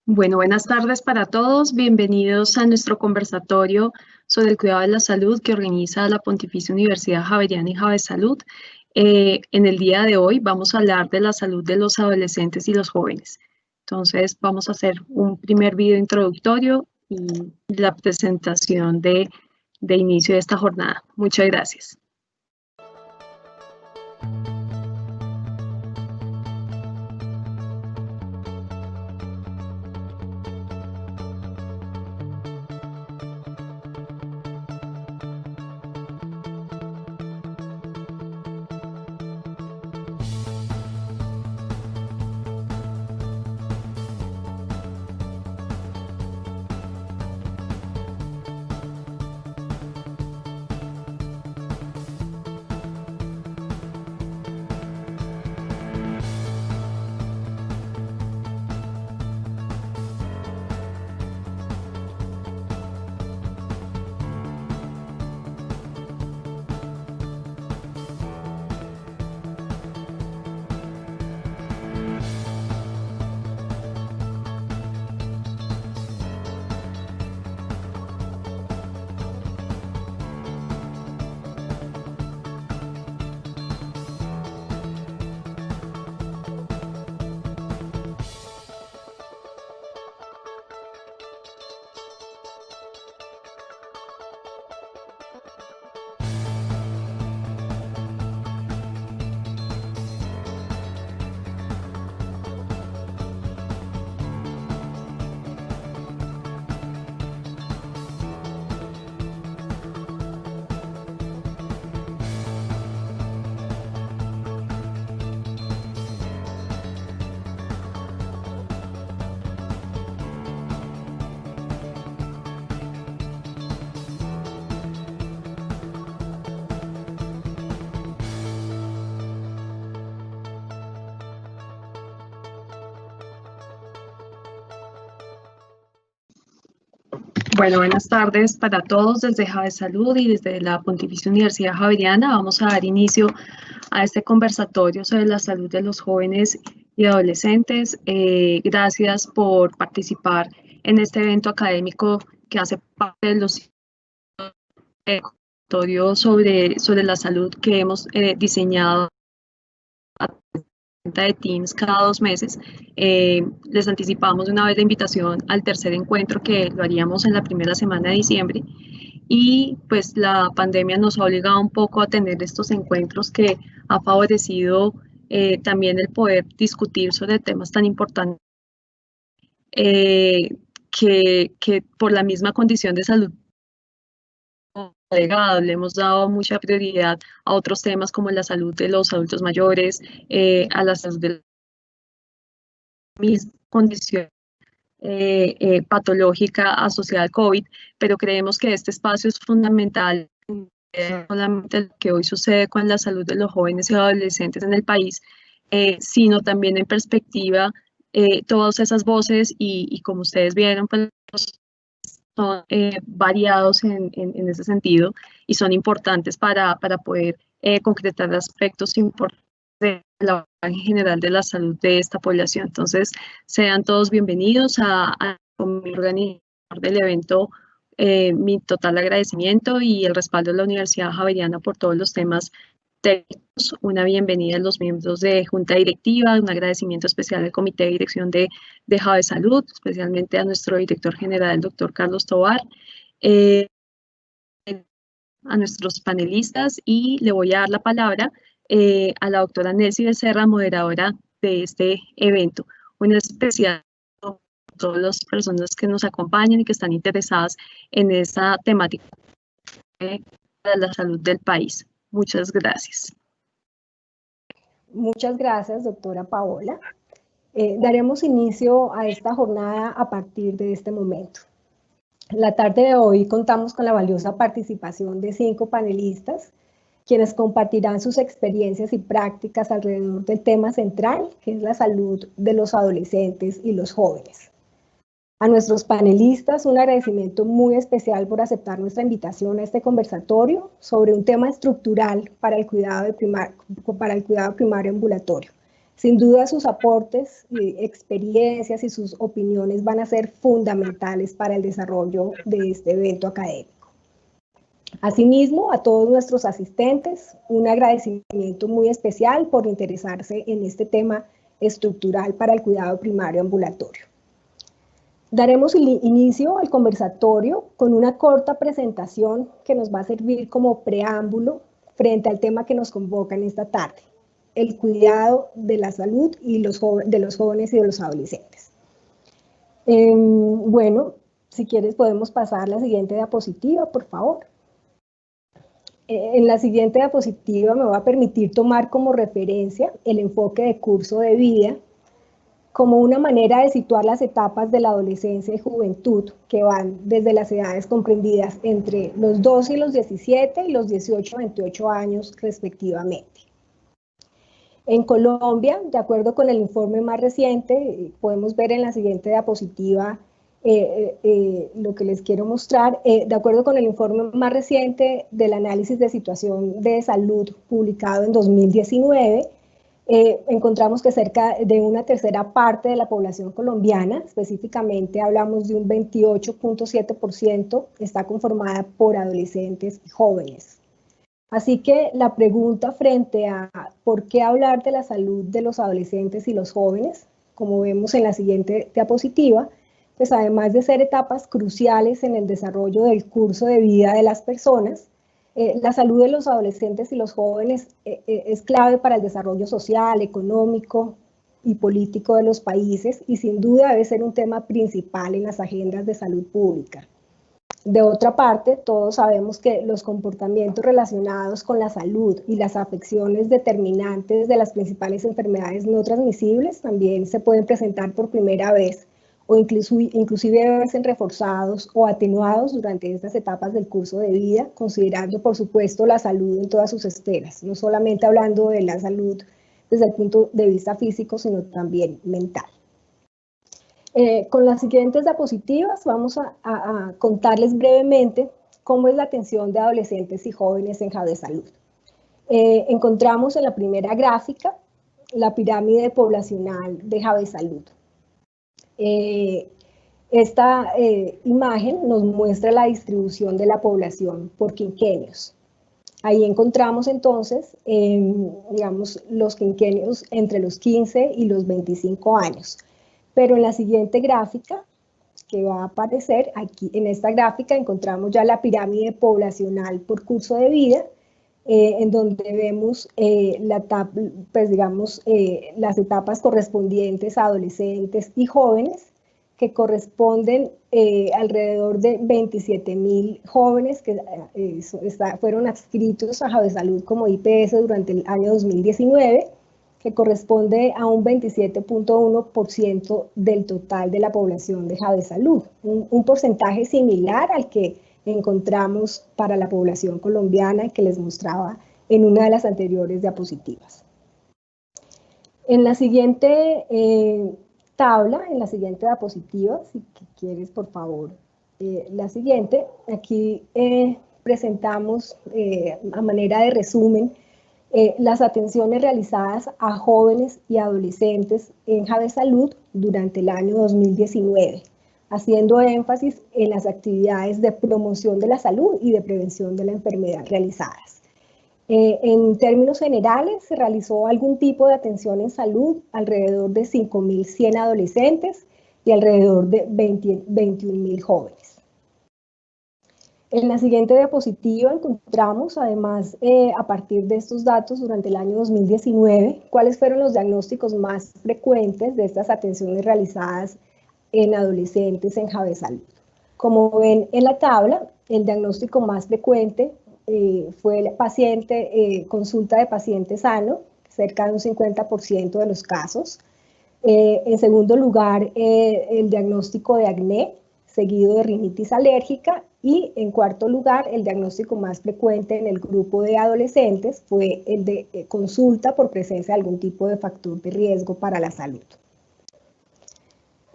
Bueno, buenas tardes para todos. Bienvenidos a nuestro conversatorio sobre el cuidado de la salud que organiza la Pontificia Universidad Javeriana y Javesalud. En el día de hoy vamos a hablar de la salud de los adolescentes y los jóvenes. Entonces vamos a hacer un primer video introductorio y la presentación de inicio de esta jornada. Muchas gracias. Bueno, buenas tardes para todos desde Javesalud y desde la Pontificia Universidad Javeriana. Vamos a dar inicio a este conversatorio sobre la salud de los jóvenes y adolescentes. Gracias por participar en este evento académico que hace parte de los conversatorios sobre la salud que hemos diseñado de Teams cada 2 meses. Les anticipamos una vez la invitación al tercer encuentro que lo haríamos en la primera semana de diciembre y pues la pandemia nos ha obligado un poco a tener estos encuentros que ha favorecido también el poder discutir sobre temas tan importantes que por la misma condición de salud le hemos dado mucha prioridad a otros temas como la salud de los adultos mayores, a la salud de mis condición patológica asociada al COVID, pero creemos que este espacio es fundamental, no solamente lo que hoy sucede con la salud de los jóvenes y adolescentes en el país, sino también en perspectiva todas esas voces y como ustedes vieron, pues son variados en ese sentido y son importantes para poder concretar aspectos importantes de la en general de la salud de esta población. Entonces, sean todos bienvenidos a organizador del evento. Mi total agradecimiento y el respaldo de la Universidad Javeriana por todos los temas técnicos. Una bienvenida a los miembros de Junta Directiva, un agradecimiento especial al Comité de Dirección de Javesalud, especialmente a nuestro director general, el doctor Carlos Tovar, a nuestros panelistas y le voy a dar la palabra a la doctora Nelcy Becerra, moderadora de este evento. Un especial a todas las personas que nos acompañan y que están interesadas en esta temática de la salud del país. Muchas gracias. Muchas gracias, doctora Paola. Daremos inicio a esta jornada a partir de este momento. La tarde de hoy contamos con la valiosa participación de 5 panelistas, quienes compartirán sus experiencias y prácticas alrededor del tema central, que es la salud de los adolescentes y los jóvenes. A nuestros panelistas, un agradecimiento muy especial por aceptar nuestra invitación a este conversatorio sobre un tema estructural para el cuidado primario ambulatorio, Sin duda sus aportes, experiencias y sus opiniones van a ser fundamentales para el desarrollo de este evento académico. Asimismo, a todos nuestros asistentes, un agradecimiento muy especial por interesarse en este tema estructural para el cuidado primario ambulatorio. Daremos inicio al conversatorio con una corta presentación que nos va a servir como preámbulo frente al tema que nos convoca en esta tarde, el cuidado de la salud y de los jóvenes y de los adolescentes. Bueno, si quieres podemos pasar la siguiente diapositiva, por favor. En la siguiente diapositiva me va a permitir tomar como referencia el enfoque de curso de vida como una manera de situar las etapas de la adolescencia y juventud que van desde las edades comprendidas entre los 12 y los 17 y los 18 a 28 años respectivamente. En Colombia, de acuerdo con el informe más reciente, podemos ver en la siguiente diapositiva lo que les quiero mostrar. De acuerdo con el informe más reciente del análisis de situación de salud publicado en 2019, encontramos que cerca de una tercera parte de la población colombiana, específicamente hablamos de un 28.7%, está conformada por adolescentes y jóvenes. Así que la pregunta frente a ¿por qué hablar de la salud de los adolescentes y los jóvenes? Como vemos en la siguiente diapositiva, pues además de ser etapas cruciales en el desarrollo del curso de vida de las personas, la salud de los adolescentes y los jóvenes es clave para el desarrollo social, económico y político de los países y sin duda debe ser un tema principal en las agendas de salud pública. De otra parte, todos sabemos que los comportamientos relacionados con la salud y las afecciones determinantes de las principales enfermedades no transmisibles también se pueden presentar por primera vez o inclusive deben ser reforzados o atenuados durante estas etapas del curso de vida, considerando por supuesto la salud en todas sus esferas, no solamente hablando de la salud desde el punto de vista físico, sino también mental. Con las siguientes diapositivas vamos a contarles brevemente cómo es la atención de adolescentes y jóvenes en Javesalud. Encontramos en la primera gráfica la pirámide poblacional de Javesalud. Esta imagen nos muestra la distribución de la población por quinquenios. Ahí encontramos entonces, digamos, los quinquenios entre los 15 y los 25 años. Pero en la siguiente gráfica, que va a aparecer aquí, en esta gráfica encontramos ya la pirámide poblacional por curso de vida, en donde vemos pues, digamos, las etapas correspondientes a adolescentes y jóvenes, que corresponden alrededor de 27.000 jóvenes que fueron adscritos a Javesalud como IPS durante el año 2019, que corresponde a un 27.1% del total de la población de Javesalud, un porcentaje similar al que encontramos para la población colombiana que les mostraba en una de las anteriores diapositivas. En la siguiente tabla, en la siguiente diapositiva, si quieres por favor, la siguiente, aquí presentamos a manera de resumen las atenciones realizadas a jóvenes y adolescentes en Javesalud durante el año 2019, haciendo énfasis en las actividades de promoción de la salud y de prevención de la enfermedad realizadas. En términos generales, se realizó algún tipo de atención en salud alrededor de 5.100 adolescentes y alrededor de 21.000 jóvenes. En la siguiente diapositiva encontramos, además, a partir de estos datos durante el año 2019, cuáles fueron los diagnósticos más frecuentes de estas atenciones realizadas en adolescentes en Javesalud. Como ven en la tabla, el diagnóstico más frecuente fue el consulta de paciente sano, cerca de un 50% de los casos. En segundo lugar, el diagnóstico de acné, seguido de rinitis alérgica, y en cuarto lugar, el diagnóstico más frecuente en el grupo de adolescentes fue el de consulta por presencia de algún tipo de factor de riesgo para la salud.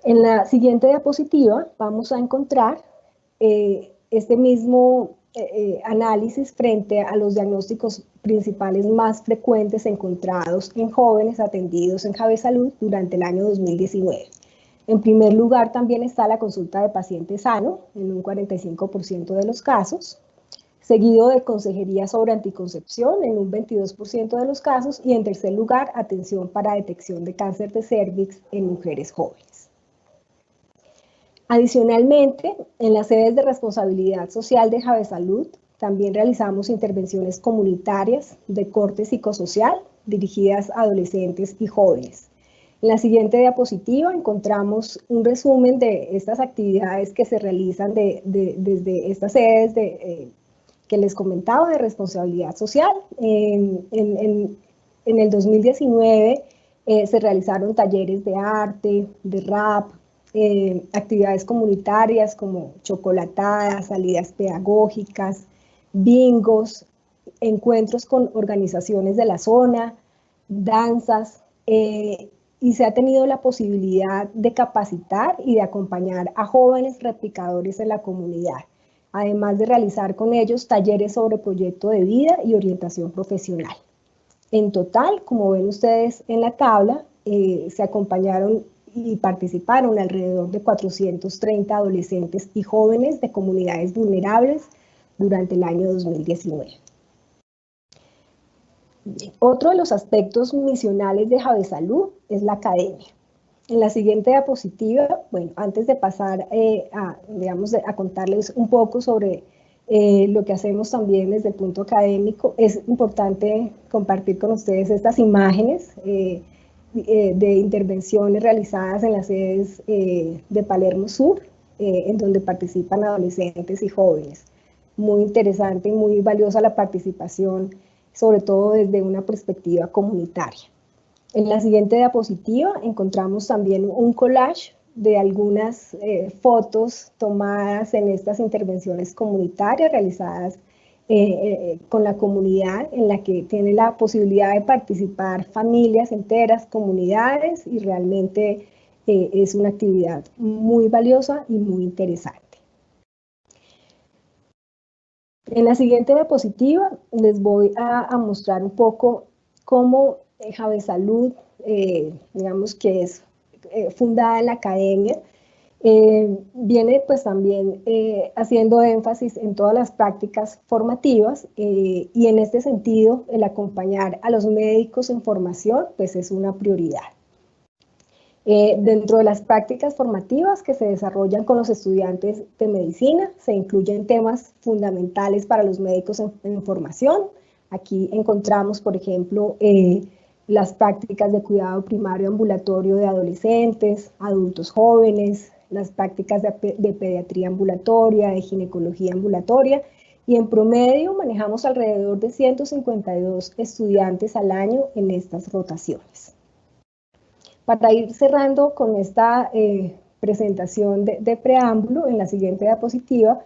En la siguiente diapositiva vamos a encontrar este mismo análisis frente a los diagnósticos principales más frecuentes encontrados en jóvenes atendidos en Javesalud durante el año 2019. En primer lugar, también está la consulta de paciente sano, en un 45% de los casos, seguido de consejería sobre anticoncepción, en un 22% de los casos, y en tercer lugar, atención para detección de cáncer de cérvix en mujeres jóvenes. Adicionalmente, en las sedes de responsabilidad social de Javesalud, también realizamos intervenciones comunitarias de corte psicosocial dirigidas a adolescentes y jóvenes. En la siguiente diapositiva encontramos un resumen de estas actividades que se realizan desde estas sedes que les comentaba de responsabilidad social. En el 2019 se realizaron talleres de arte, de rap, actividades comunitarias como chocolatadas, salidas pedagógicas, bingos, encuentros con organizaciones de la zona, danzas, y se ha tenido la posibilidad de capacitar y de acompañar a jóvenes replicadores en la comunidad, además de realizar con ellos talleres sobre proyecto de vida y orientación profesional. En total, como ven ustedes en la tabla, se acompañaron y participaron alrededor de 430 adolescentes y jóvenes de comunidades vulnerables durante el año 2019. Otro de los aspectos misionales de Javesalud es la academia. En la siguiente diapositiva, bueno, antes de pasar a contarles un poco sobre lo que hacemos también desde el punto académico, es importante compartir con ustedes estas imágenes de intervenciones realizadas en las sedes de Palermo Sur, en donde participan adolescentes y jóvenes. Muy interesante y muy valiosa la participación, sobre todo desde una perspectiva comunitaria. En la siguiente diapositiva encontramos también un collage de algunas fotos tomadas en estas intervenciones comunitarias realizadas con la comunidad, en la que tiene la posibilidad de participar familias enteras, comunidades, y realmente es una actividad muy valiosa y muy interesante. En la siguiente diapositiva les voy a mostrar un poco cómo Javesalud, digamos que es fundada en la academia, viene pues también haciendo énfasis en todas las prácticas formativas, y en este sentido el acompañar a los médicos en formación pues es una prioridad. Dentro de las prácticas formativas que se desarrollan con los estudiantes de medicina se incluyen temas fundamentales para los médicos en formación. Aquí encontramos, por ejemplo, las prácticas de cuidado primario ambulatorio de adolescentes, adultos jóvenes, las prácticas de pediatría ambulatoria, de ginecología ambulatoria, y en promedio manejamos alrededor de 152 estudiantes al año en estas rotaciones. Para ir cerrando con esta presentación de preámbulo, en la siguiente diapositiva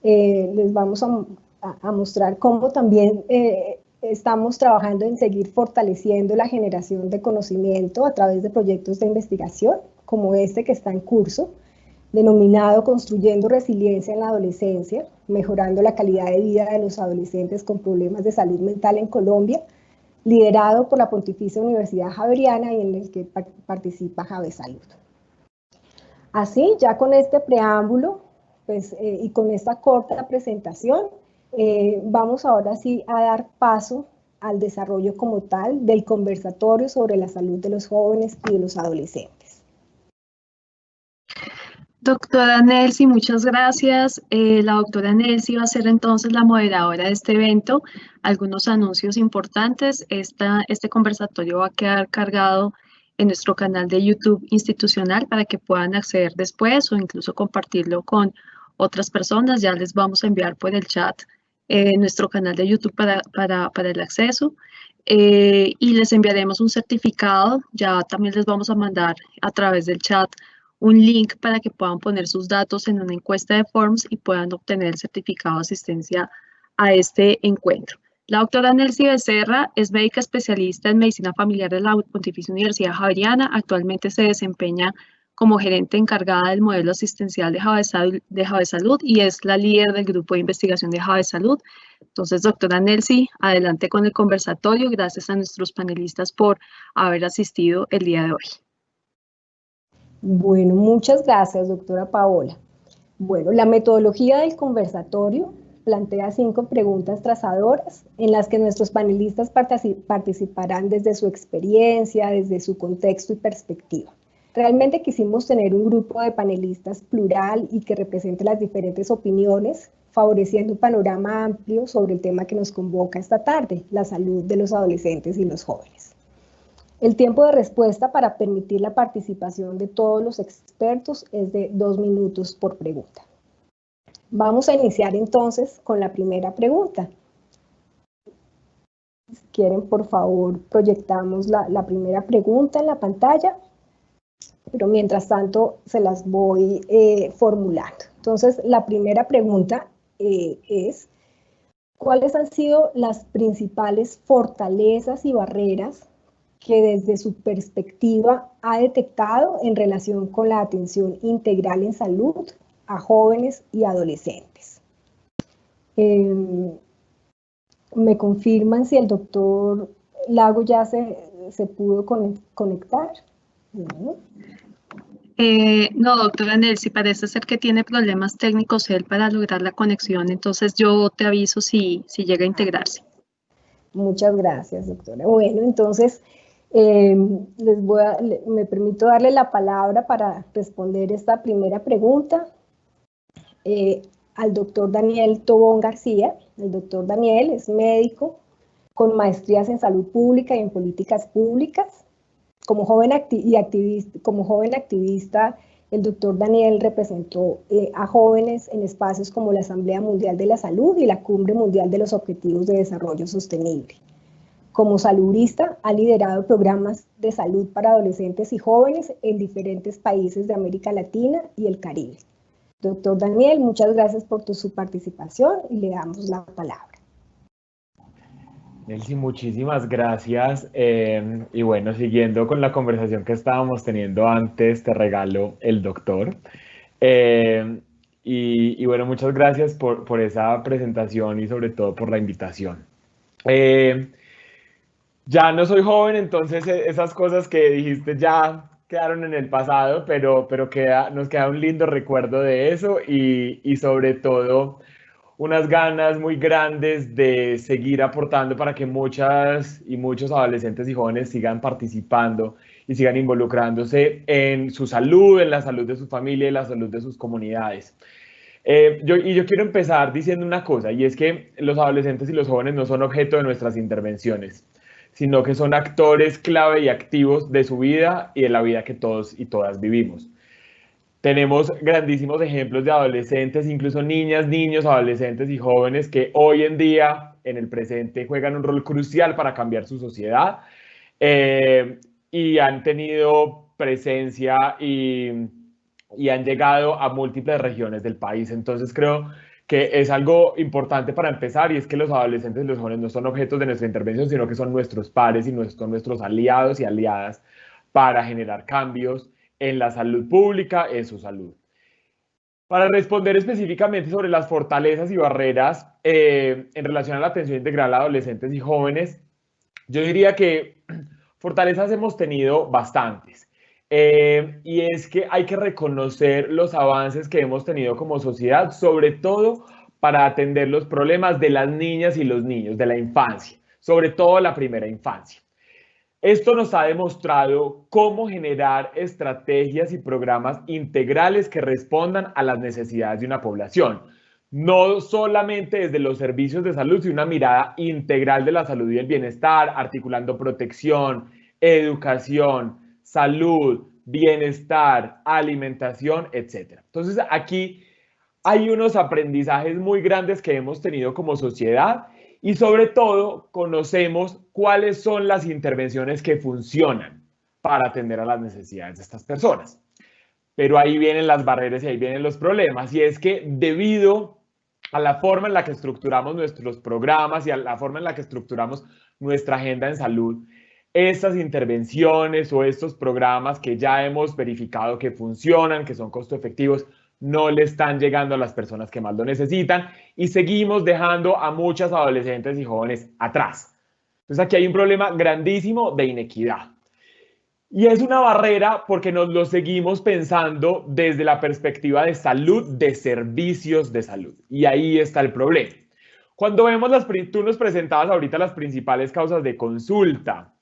les vamos a mostrar cómo también estamos trabajando en seguir fortaleciendo la generación de conocimiento a través de proyectos de investigación, como este que está en curso, denominado Construyendo Resiliencia en la Adolescencia, mejorando la calidad de vida de los adolescentes con problemas de salud mental en Colombia, liderado por la Pontificia Universidad Javeriana y en el que participa Javesalud. Así, ya con este preámbulo pues, y con esta corta presentación, vamos ahora sí a dar paso al desarrollo como tal del conversatorio sobre la salud de los jóvenes y de los adolescentes. Doctora Nelcy, muchas gracias. La doctora Nelcy va a ser entonces la moderadora de este evento. Algunos anuncios importantes. Este conversatorio va a quedar cargado en nuestro canal de YouTube institucional para que puedan acceder después o incluso compartirlo con otras personas. Ya les vamos a enviar por el chat nuestro canal de YouTube para el acceso. Y les enviaremos un certificado. Ya también les vamos a mandar a través del chat un link para que puedan poner sus datos en una encuesta de Forms y puedan obtener el certificado de asistencia a este encuentro. La doctora Nelcy Becerra es médica especialista en medicina familiar de la Pontificia Universidad Javeriana. Actualmente se desempeña como gerente encargada del modelo asistencial de Jave Salud y es la líder del grupo de investigación de Jave Salud. Entonces, doctora Nelcy, adelante con el conversatorio. Gracias a nuestros panelistas por haber asistido el día de hoy. Bueno, muchas gracias, doctora Paola. Bueno, la metodología del conversatorio plantea 5 preguntas trazadoras en las que nuestros panelistas participarán desde su experiencia, desde su contexto y perspectiva. Realmente quisimos tener un grupo de panelistas plural y que represente las diferentes opiniones, favoreciendo un panorama amplio sobre el tema que nos convoca esta tarde, la salud de los adolescentes y los jóvenes. El tiempo de respuesta para permitir la participación de todos los expertos es de 2 minutos por pregunta. Vamos a iniciar entonces con la primera pregunta. Si quieren, por favor, proyectamos la primera pregunta en la pantalla, pero mientras tanto se las voy formulando. Entonces, la primera pregunta es, ¿cuáles han sido las principales fortalezas y barreras que desde su perspectiva ha detectado en relación con la atención integral en salud a jóvenes y adolescentes? ¿Me confirman si el doctor Lago ya se pudo conectar? No, doctora Nelcy, parece ser que tiene problemas técnicos él para lograr la conexión, entonces yo te aviso si llega a integrarse. Muchas gracias, doctora. Bueno, entonces me permito darle la palabra para responder esta primera pregunta al doctor Daniel Tobón García. El doctor Daniel es médico con maestrías en salud pública y en políticas públicas. Como joven activista, el doctor Daniel representó a jóvenes en espacios como la Asamblea Mundial de la Salud y la Cumbre Mundial de los Objetivos de Desarrollo Sostenible. Como saludista, ha liderado programas de salud para adolescentes y jóvenes en diferentes países de América Latina y el Caribe. Doctor Daniel, muchas gracias por su participación y le damos la palabra. Nelcy, muchísimas gracias. Y bueno, siguiendo con la conversación que estábamos teniendo antes, te regalo el doctor. Y bueno, muchas gracias por esa presentación y sobre todo por la invitación. Ya no soy joven, entonces esas cosas que dijiste ya quedaron en el pasado, pero nos queda un lindo recuerdo de eso y sobre todo unas ganas muy grandes de seguir aportando para que muchas y muchos adolescentes y jóvenes sigan participando y sigan involucrándose en su salud, en la salud de su familia y la salud de sus comunidades. Yo quiero empezar diciendo una cosa, y es que los adolescentes y los jóvenes no son objeto de nuestras intervenciones, sino que son actores clave y activos de su vida y de la vida que todos y todas vivimos. Tenemos grandísimos ejemplos de adolescentes, incluso niñas, niños, adolescentes y jóvenes que hoy en día, en el presente, juegan un rol crucial para cambiar su sociedad y han tenido presencia y han llegado a múltiples regiones del país. Entonces creo que es algo importante para empezar, y es que los adolescentes y los jóvenes no son objetos de nuestra intervención, sino que son nuestros pares y nuestros aliados y aliadas para generar cambios en la salud pública, en su salud. Para responder específicamente sobre las fortalezas y barreras en relación a la atención integral a adolescentes y jóvenes, yo diría que fortalezas hemos tenido bastantes. Y es que hay que reconocer los avances que hemos tenido como sociedad, sobre todo para atender los problemas de las niñas y los niños, de la infancia, sobre todo la primera infancia. Esto nos ha demostrado cómo generar estrategias y programas integrales que respondan a las necesidades de una población. No solamente desde los servicios de salud, sino una mirada integral de la salud y el bienestar, articulando protección, educación, salud, bienestar, alimentación, etc. Entonces, aquí hay unos aprendizajes muy grandes que hemos tenido como sociedad. Y sobre todo, conocemos cuáles son las intervenciones que funcionan para atender a las necesidades de estas personas. Pero ahí vienen las barreras y ahí vienen los problemas. Y es que debido a la forma en la que estructuramos nuestros programas y a la forma en la que estructuramos nuestra agenda en salud, estas intervenciones o estos programas que ya hemos verificado que funcionan, que son costo efectivos, no le están llegando a las personas que más lo necesitan y seguimos dejando a muchas adolescentes y jóvenes atrás. Entonces aquí hay un problema grandísimo de inequidad. Y es una barrera porque nos lo seguimos pensando desde la perspectiva de salud, de servicios de salud. Y ahí está el problema. Cuando vemos tú nos presentabas ahorita las principales causas de consulta,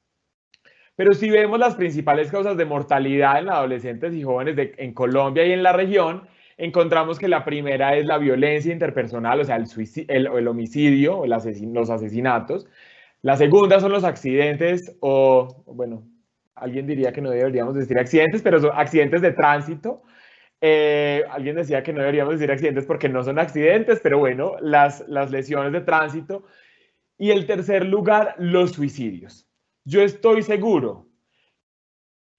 pero si vemos las principales causas de mortalidad en adolescentes y jóvenes en Colombia y en la región, encontramos que la primera es la violencia interpersonal, o sea, el homicidio, los asesinatos. La segunda son los accidentes o, bueno, alguien diría que no deberíamos decir accidentes, pero son accidentes de tránsito. Alguien decía que no deberíamos decir accidentes porque no son accidentes, pero bueno, las lesiones de tránsito. Y el tercer lugar, los suicidios. Yo estoy seguro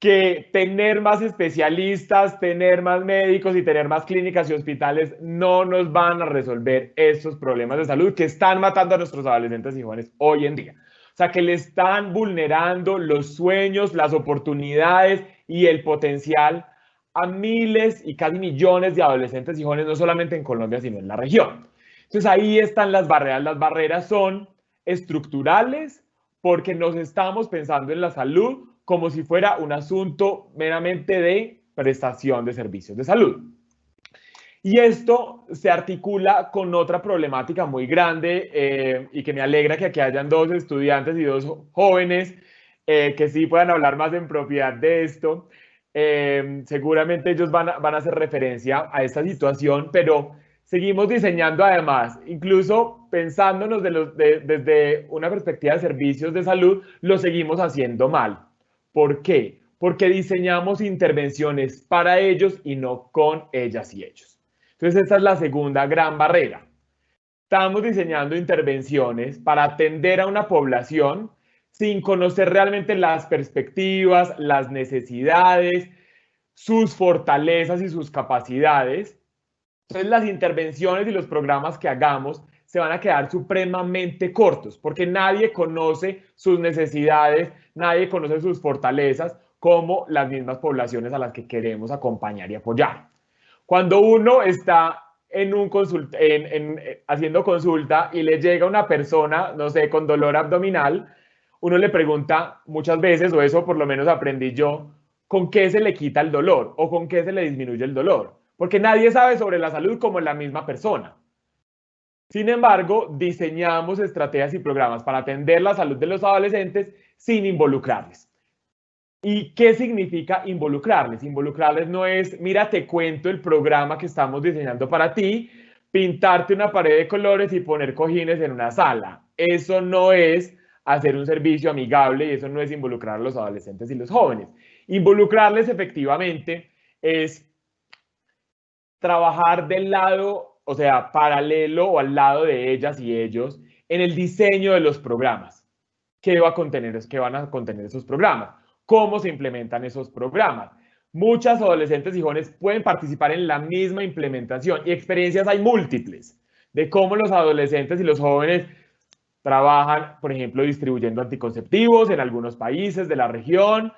que tener más especialistas, tener más médicos y tener más clínicas y hospitales no nos van a resolver estos problemas de salud que están matando a nuestros adolescentes y jóvenes hoy en día. O sea, que le están vulnerando los sueños, las oportunidades y el potencial a miles y casi millones de adolescentes y jóvenes, no solamente en Colombia, sino en la región. Entonces ahí están las barreras. Las barreras son estructurales porque nos estamos pensando en la salud como si fuera un asunto meramente de prestación de servicios de salud. Y esto se articula con otra problemática muy grande y que me alegra que aquí hayan dos estudiantes y dos jóvenes que sí puedan hablar más en propiedad de esto. Seguramente ellos van a hacer referencia a esta situación, pero seguimos diseñando además, incluso pensándonos desde una perspectiva de servicios de salud, lo seguimos haciendo mal. ¿Por qué? Porque diseñamos intervenciones para ellos y no con ellas y ellos. Entonces, esta es la segunda gran barrera. Estamos diseñando intervenciones para atender a una población sin conocer realmente las perspectivas, las necesidades, sus fortalezas y sus capacidades. Entonces, las intervenciones y los programas que hagamos se van a quedar supremamente cortos, porque nadie conoce sus necesidades, nadie conoce sus fortalezas, como las mismas poblaciones a las que queremos acompañar y apoyar. Cuando uno está haciendo consulta y le llega una persona, no sé, con dolor abdominal, uno le pregunta muchas veces, o eso por lo menos aprendí yo, ¿con qué se le quita el dolor o con qué se le disminuye el dolor? Porque nadie sabe sobre la salud como la misma persona. Sin embargo, diseñamos estrategias y programas para atender la salud de los adolescentes sin involucrarles. ¿Y qué significa involucrarles? Involucrarles no es, mira, te cuento el programa que estamos diseñando para ti, pintarte una pared de colores y poner cojines en una sala. Eso no es hacer un servicio amigable y eso no es involucrar a los adolescentes y los jóvenes. Involucrarles efectivamente es trabajar del lado, o sea, paralelo o al lado de ellas y ellos en el diseño de los programas. ¿Qué van a contener esos programas? ¿Cómo se implementan esos programas? Muchas adolescentes y jóvenes pueden participar en la misma implementación y experiencias hay múltiples de cómo los adolescentes y los jóvenes trabajan, por ejemplo, distribuyendo anticonceptivos en algunos países de la región,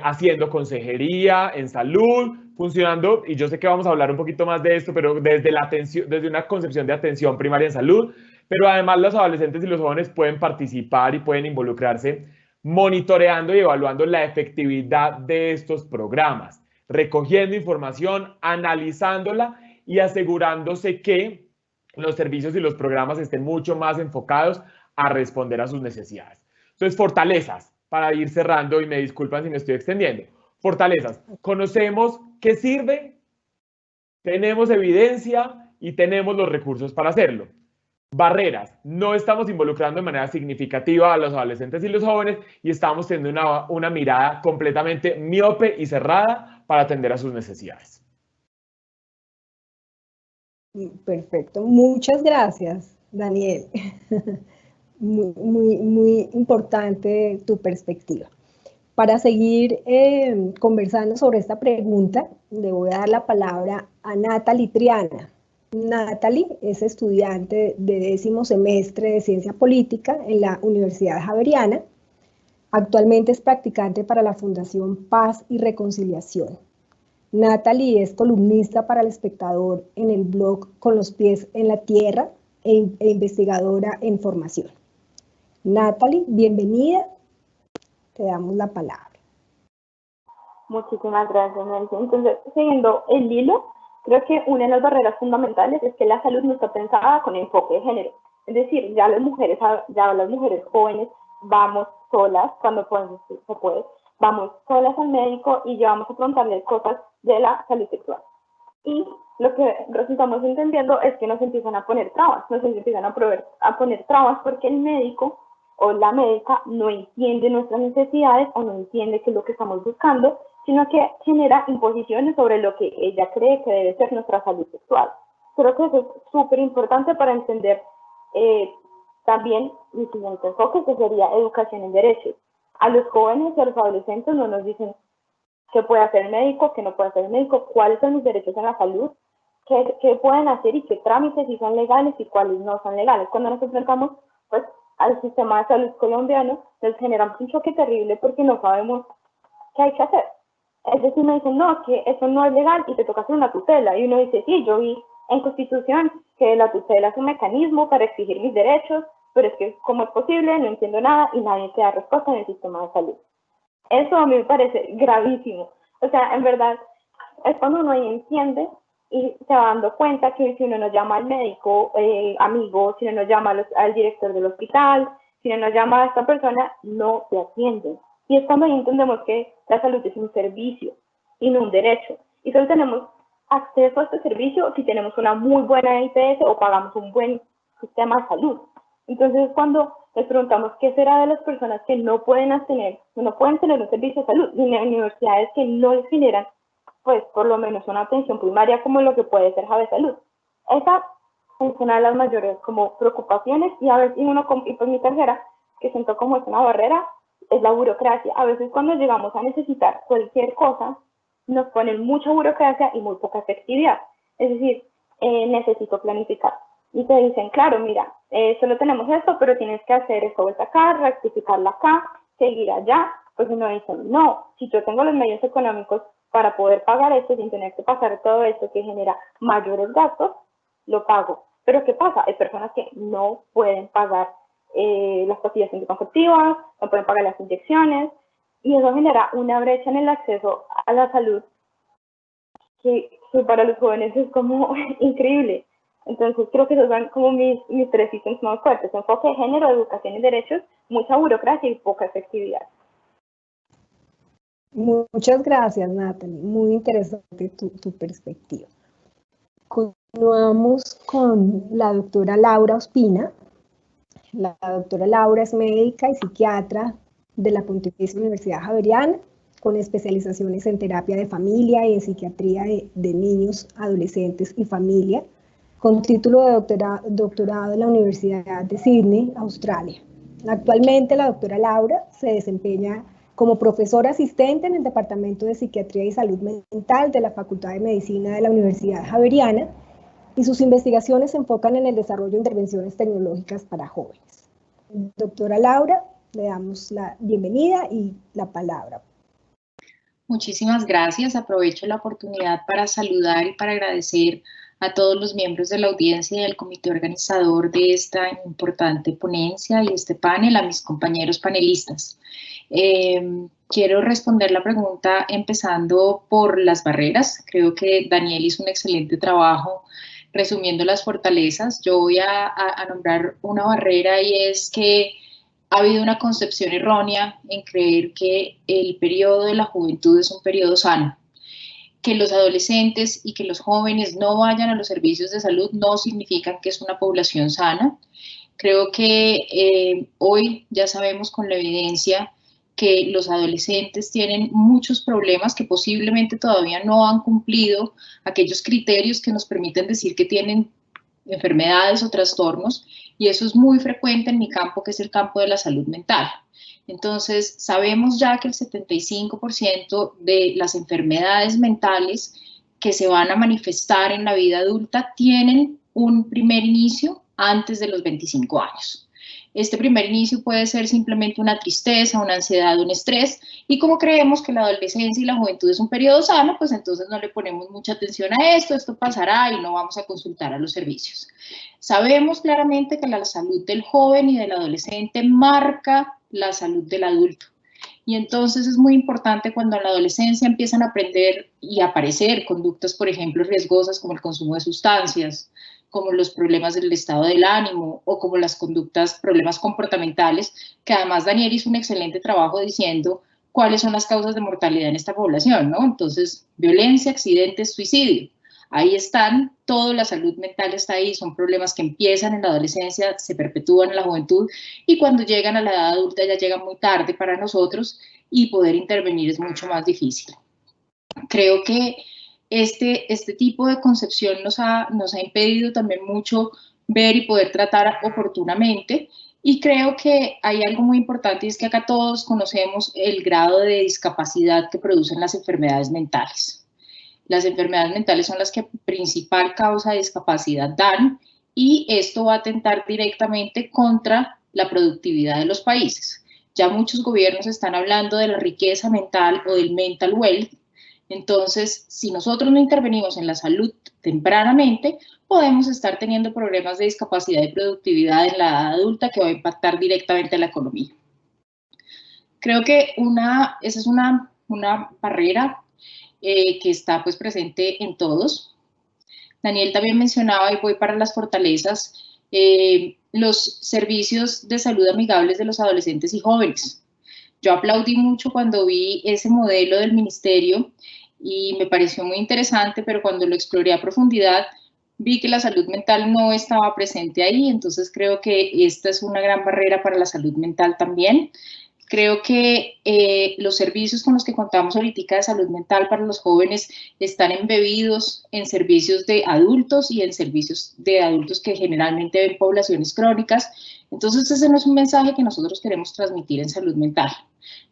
haciendo consejería en salud, funcionando, y yo sé que vamos a hablar un poquito más de esto, pero desde una concepción de atención primaria en salud, pero además los adolescentes y los jóvenes pueden participar y pueden involucrarse monitoreando y evaluando la efectividad de estos programas, recogiendo información, analizándola y asegurándose que los servicios y los programas estén mucho más enfocados a responder a sus necesidades. Entonces, fortalezas, para ir cerrando, y me disculpan si me estoy extendiendo. Fortalezas, conocemos qué sirve, tenemos evidencia y tenemos los recursos para hacerlo. Barreras, no estamos involucrando de manera significativa a los adolescentes y los jóvenes y estamos teniendo una mirada completamente miope y cerrada para atender a sus necesidades. Perfecto, muchas gracias, Daniel. Muy importante tu perspectiva. Para seguir conversando sobre esta pregunta, le voy a dar la palabra a Natalie Triana. Natalie es estudiante de 10º semestre de Ciencia Política en la Universidad Javeriana. Actualmente es practicante para la Fundación Paz y Reconciliación. Natalie es columnista para El Espectador en el blog Con los pies en la tierra e investigadora en formación. Natalie, bienvenida. Te damos la palabra. Muchísimas gracias, Nelson. Entonces, siguiendo el hilo, creo que una de las barreras fundamentales es que la salud no está pensada con enfoque de género. Es decir, ya las mujeres jóvenes vamos solas, cuando se puede, vamos solas al médico y llevamos a preguntarle cosas de la salud sexual. Y lo que resultamos entendiendo es que nos empiezan a poner trabas, a poner trabas porque el médico o la médica no entiende nuestras necesidades o no entiende qué es lo que estamos buscando, sino que genera imposiciones sobre lo que ella cree que debe ser nuestra salud sexual. Creo que eso es súper importante para entender también mi siguiente enfoque, que sería educación en derechos. A los jóvenes y a los adolescentes no nos dicen qué puede hacer el médico, qué no puede hacer el médico, cuáles son los derechos en la salud, qué pueden hacer y qué trámites sí son legales y cuáles no son legales. Cuando nos enfrentamos pues, al sistema de salud colombiano, nos genera un choque terrible porque no sabemos qué hay que hacer. Es decir, me dicen, no, que eso no es legal y te toca hacer una tutela. Y uno dice, sí, yo vi en Constitución que la tutela es un mecanismo para exigir mis derechos, pero es que, ¿cómo es posible? No entiendo nada y nadie te da respuesta en el sistema de salud. Eso a mí me parece gravísimo. O sea, en verdad, es cuando uno entiende y se va dando cuenta que si uno no llama al médico amigo, si uno no llama al director del hospital, si uno no llama a esta persona, no te atienden. Y es cuando ahí entendemos que la salud es un servicio y no un derecho. Y solo tenemos acceso a este servicio si tenemos una muy buena IPS o pagamos un buen sistema de salud. Entonces, cuando les preguntamos qué será de las personas que no pueden tener un servicio de salud, ni universidades que no les generan, pues, por lo menos una atención primaria como lo que puede ser Jave Salud. Esa es una de las mayores como preocupaciones y a veces y pues mi tercera, que siento como es una barrera, es la burocracia. A veces cuando llegamos a necesitar cualquier cosa, nos ponen mucha burocracia y muy poca efectividad. Es decir, necesito planificar. Y te dicen, claro, mira, solo tenemos esto, pero tienes que hacer esto vuelta acá, rectificarla acá, seguir allá. Pues uno dice, no, si yo tengo los medios económicos para poder pagar esto sin tener que pasar todo esto que genera mayores gastos, lo pago. Pero ¿qué pasa? Hay personas que no pueden pagar las pastillas anticonceptivas, no pueden pagar las inyecciones, y eso genera una brecha en el acceso a la salud que para los jóvenes es como increíble. Entonces creo que esos son como mis tres ítems más fuertes: enfoque de género, educación y derechos, mucha burocracia y poca efectividad. Muchas gracias, Natalie. Muy interesante tu perspectiva. Continuamos con la doctora Laura Ospina. La doctora Laura es médica y psiquiatra de la Pontificia Universidad Javeriana, con especializaciones en terapia de familia y en psiquiatría de niños, adolescentes y familia, con título de doctorado en la Universidad de Sydney, Australia. Actualmente la doctora Laura se desempeña como profesora asistente en el Departamento de Psiquiatría y Salud Mental de la Facultad de Medicina de la Universidad Javeriana, y sus investigaciones se enfocan en el desarrollo de intervenciones tecnológicas para jóvenes. Doctora Laura, le damos la bienvenida y la palabra. Muchísimas gracias. Aprovecho la oportunidad para saludar y para agradecer a todos los miembros de la audiencia y del comité organizador de esta importante ponencia y este panel, a mis compañeros panelistas. Quiero responder la pregunta empezando por las barreras. Creo que Daniel hizo un excelente trabajo resumiendo las fortalezas. Yo voy a nombrar una barrera, y es que ha habido una concepción errónea en creer que el periodo de la juventud es un periodo sano. Que los adolescentes y que los jóvenes no vayan a los servicios de salud no significa que es una población sana. Creo que hoy ya sabemos con la evidencia que los adolescentes tienen muchos problemas, que posiblemente todavía no han cumplido aquellos criterios que nos permiten decir que tienen enfermedades o trastornos, y eso es muy frecuente en mi campo, que es el campo de la salud mental. Entonces, sabemos ya que el 75% de las enfermedades mentales que se van a manifestar en la vida adulta tienen un primer inicio antes de los 25 años. Este primer inicio puede ser simplemente una tristeza, una ansiedad, un estrés, y como creemos que la adolescencia y la juventud es un periodo sano, pues entonces no le ponemos mucha atención a esto pasará y no vamos a consultar a los servicios. Sabemos claramente que la salud del joven y del adolescente marca la salud del adulto. Y entonces es muy importante cuando en la adolescencia empiezan a aprender y a aparecer conductas, por ejemplo, riesgosas como el consumo de sustancias, como los problemas del estado del ánimo o como las conductas, problemas comportamentales, que además Daniel hizo un excelente trabajo diciendo cuáles son las causas de mortalidad en esta población, ¿no? Entonces, violencia, accidentes, suicidio. Ahí están, toda la salud mental está ahí, son problemas que empiezan en la adolescencia, se perpetúan en la juventud y cuando llegan a la edad adulta ya llegan muy tarde para nosotros y poder intervenir es mucho más difícil. Creo que este tipo de concepción nos ha impedido también mucho ver y poder tratar oportunamente, y creo que hay algo muy importante y es que acá todos conocemos el grado de discapacidad que producen las enfermedades mentales. Las enfermedades mentales son las que principal causa de discapacidad dan, y esto va a atentar directamente contra la productividad de los países. Ya muchos gobiernos están hablando de la riqueza mental o del mental wealth. Entonces, si nosotros no intervenimos en la salud tempranamente, podemos estar teniendo problemas de discapacidad y productividad en la edad adulta que va a impactar directamente en la economía. Creo que esa es una barrera que está pues presente en todos. Daniel también mencionaba, y voy para las fortalezas, los servicios de salud amigables de los adolescentes y jóvenes. Yo aplaudí mucho cuando vi ese modelo del ministerio y me pareció muy interesante, pero cuando lo exploré a profundidad vi que la salud mental no estaba presente ahí, entonces creo que esta es una gran barrera para la salud mental también. Creo que los servicios con los que contamos ahorita de salud mental para los jóvenes están embebidos en servicios de adultos y en servicios de adultos que generalmente ven poblaciones crónicas. Entonces ese no es un mensaje que nosotros queremos transmitir en salud mental.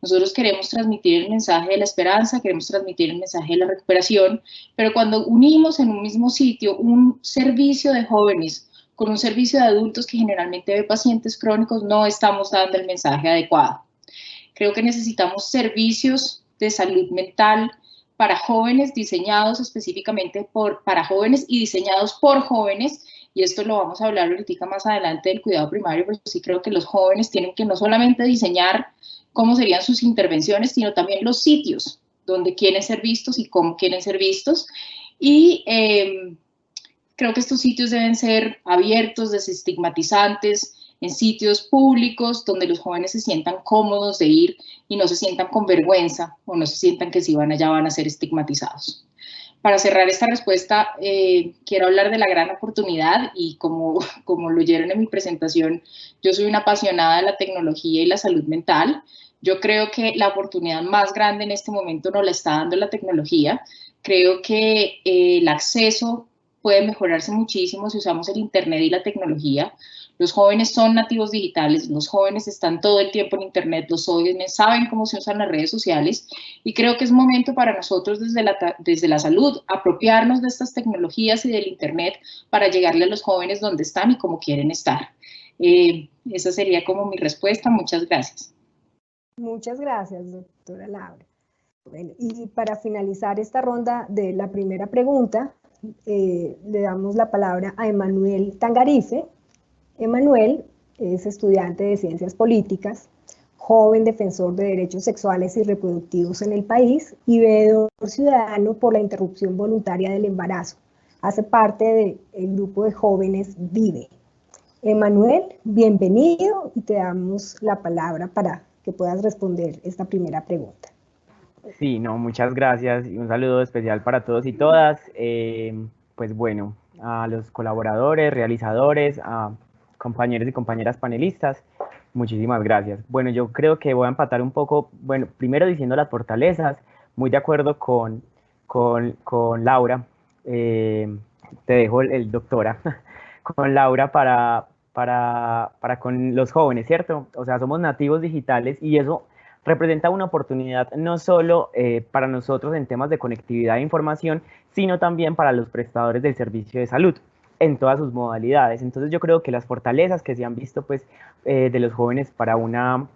Nosotros queremos transmitir el mensaje de la esperanza, queremos transmitir el mensaje de la recuperación, pero cuando unimos en un mismo sitio un servicio de jóvenes con un servicio de adultos que generalmente ve pacientes crónicos, no estamos dando el mensaje adecuado. Creo que necesitamos servicios de salud mental para jóvenes, diseñados específicamente para jóvenes y diseñados por jóvenes, y esto lo vamos a hablar ahorita más adelante del cuidado primario, pero sí creo que los jóvenes tienen que no solamente diseñar cómo serían sus intervenciones, sino también los sitios donde quieren ser vistos y cómo quieren ser vistos, y creo que estos sitios deben ser abiertos, desestigmatizantes, en sitios públicos donde los jóvenes se sientan cómodos de ir y no se sientan con vergüenza o no se sientan que si van allá van a ser estigmatizados. Para cerrar esta respuesta, quiero hablar de la gran oportunidad y como lo oyeron en mi presentación, yo soy una apasionada de la tecnología y la salud mental. Yo creo que la oportunidad más grande en este momento nos la está dando la tecnología. Creo que el acceso puede mejorarse muchísimo si usamos el Internet y la tecnología. Los jóvenes son nativos digitales, los jóvenes están todo el tiempo en Internet, los jóvenes saben cómo se usan las redes sociales y creo que es momento para nosotros desde la salud apropiarnos de estas tecnologías y del Internet para llegarle a los jóvenes donde están y cómo quieren estar. Esa sería como mi respuesta. Muchas gracias. Muchas gracias, doctora Laura. Bueno, y para finalizar esta ronda de la primera pregunta, le damos la palabra a Emanuel Tangarife. Emanuel es estudiante de Ciencias Políticas, joven defensor de derechos sexuales y reproductivos en el país y veedor ciudadano por la interrupción voluntaria del embarazo. Hace parte del grupo de jóvenes VIVE. Emanuel, bienvenido y te damos la palabra para que puedas responder esta primera pregunta. Sí, no, muchas gracias y un saludo especial para todos y todas. Pues bueno, a los colaboradores, realizadores, a compañeros y compañeras panelistas, muchísimas gracias. Bueno, yo creo que voy a empatar un poco, bueno, primero diciendo las fortalezas, muy de acuerdo con Laura, te dejo el doctora, con Laura para con los jóvenes, ¿cierto? O sea, somos nativos digitales y eso representa una oportunidad no solo para nosotros en temas de conectividad e información, sino también para los prestadores del servicio de salud. en todas sus modalidades. Entonces yo creo que las fortalezas que se han visto pues, de los jóvenes para una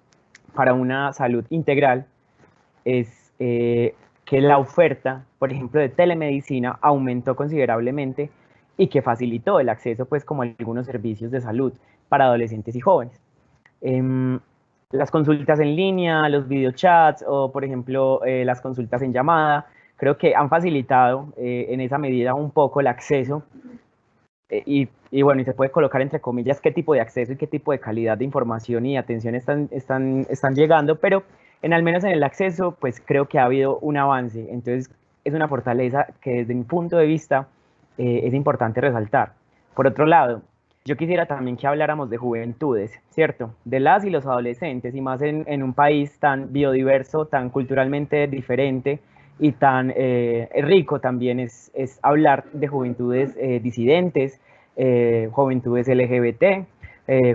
salud integral es que la oferta, por ejemplo, de telemedicina aumentó considerablemente y que facilitó el acceso pues como a algunos servicios de salud para adolescentes y jóvenes. Las consultas en línea, los videochats o, por ejemplo, las consultas en llamada, creo que han facilitado en esa medida un poco el acceso y bueno, y se puede colocar entre comillas qué tipo de acceso y qué tipo de calidad de información y atención están llegando, pero al menos en el acceso, pues creo que ha habido un avance. Entonces, es una fortaleza que desde mi punto de vista es importante resaltar. Por otro lado, yo quisiera también que habláramos de juventudes, ¿cierto? De las y los adolescentes, y más en un país tan biodiverso, tan culturalmente diferente y tan rico también es hablar de juventudes disidentes, juventudes LGBT,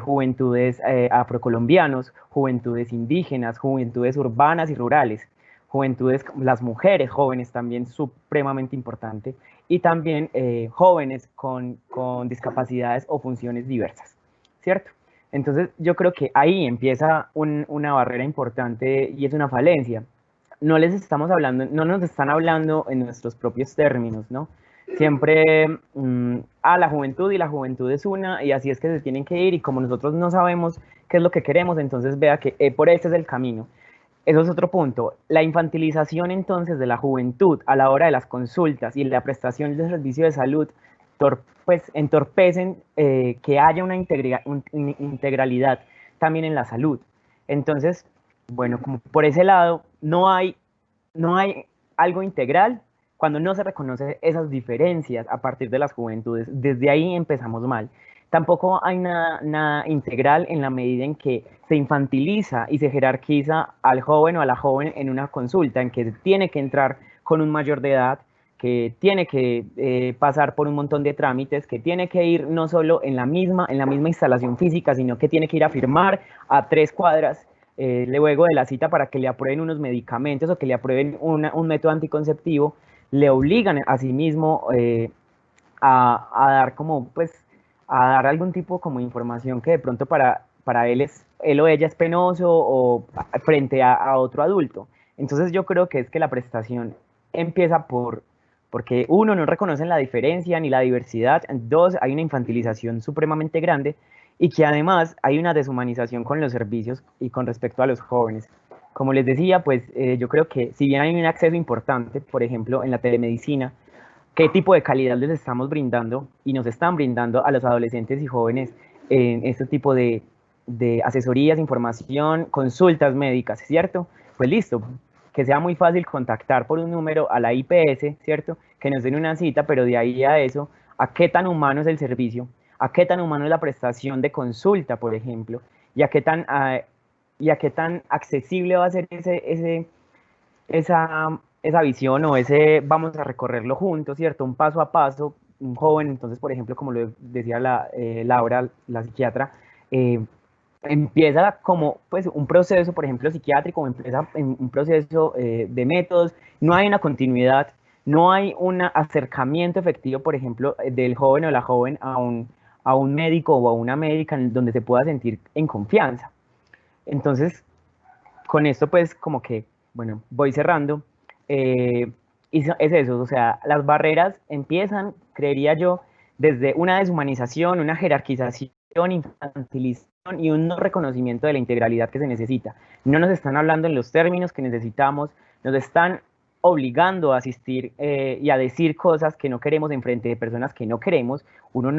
juventudes afrocolombianos, juventudes indígenas, juventudes urbanas y rurales, juventudes, las mujeres jóvenes también supremamente importante, y también jóvenes con discapacidades o funciones diversas, ¿cierto? Entonces yo creo que ahí empieza una barrera importante y es una falencia. No les estamos hablando, no nos están hablando en nuestros propios términos, ¿no? Siempre la juventud y la juventud es una y así es que se tienen que ir y como nosotros no sabemos qué es lo que queremos, entonces vea que por este es el camino. Eso es otro punto. La infantilización entonces de la juventud a la hora de las consultas y la prestación del servicio de salud pues entorpecen que haya una integralidad también en la salud. Entonces, bueno, como por ese lado no hay algo integral cuando no se reconocen esas diferencias a partir de las juventudes. Desde ahí empezamos mal. Tampoco hay nada integral en la medida en que se infantiliza y se jerarquiza al joven o a la joven en una consulta, en que tiene que entrar con un mayor de edad, que tiene que pasar por un montón de trámites, que tiene que ir no solo en la misma instalación física, sino que tiene que ir a firmar a 3 cuadras luego de la cita para que le aprueben unos medicamentos o que le aprueben un método anticonceptivo, le obligan a sí mismo a dar como, pues, a dar algún tipo como de información que de pronto para él o ella es penoso o frente a otro adulto. Entonces yo creo que es que la prestación empieza porque uno, no reconocen la diferencia ni la diversidad, dos, hay una infantilización supremamente grande y que además hay una deshumanización con los servicios y con respecto a los jóvenes. Como les decía, pues yo creo que si bien hay un acceso importante, por ejemplo, en la telemedicina, ¿qué tipo de calidad les estamos brindando y nos están brindando a los adolescentes y jóvenes en este tipo de asesorías, información, consultas médicas, ¿cierto? Pues listo, que sea muy fácil contactar por un número a la IPS, ¿cierto? Que nos den una cita, pero de ahí a eso, ¿a qué tan humano es el servicio? ¿A qué tan humano es la prestación de consulta, por ejemplo? ¿Y a qué tan accesible va a ser esa visión o ese vamos a recorrerlo juntos, ¿cierto? Un paso a paso, un joven, entonces, por ejemplo, como lo decía Laura, la psiquiatra, empieza como pues un proceso, por ejemplo, psiquiátrico, empieza en un proceso de métodos, no hay una continuidad, no hay un acercamiento efectivo, por ejemplo, del joven o la joven a un médico o a una médica en donde se pueda sentir en confianza. Entonces, con esto pues como que, bueno, voy cerrando, y es eso, o sea, las barreras empiezan, creería yo, desde una deshumanización, una jerarquización, infantilización y un no reconocimiento de la integralidad que se necesita. No nos están hablando en los términos que necesitamos, nos están obligando a asistir y a decir cosas que no queremos en frente de personas que no queremos. Uno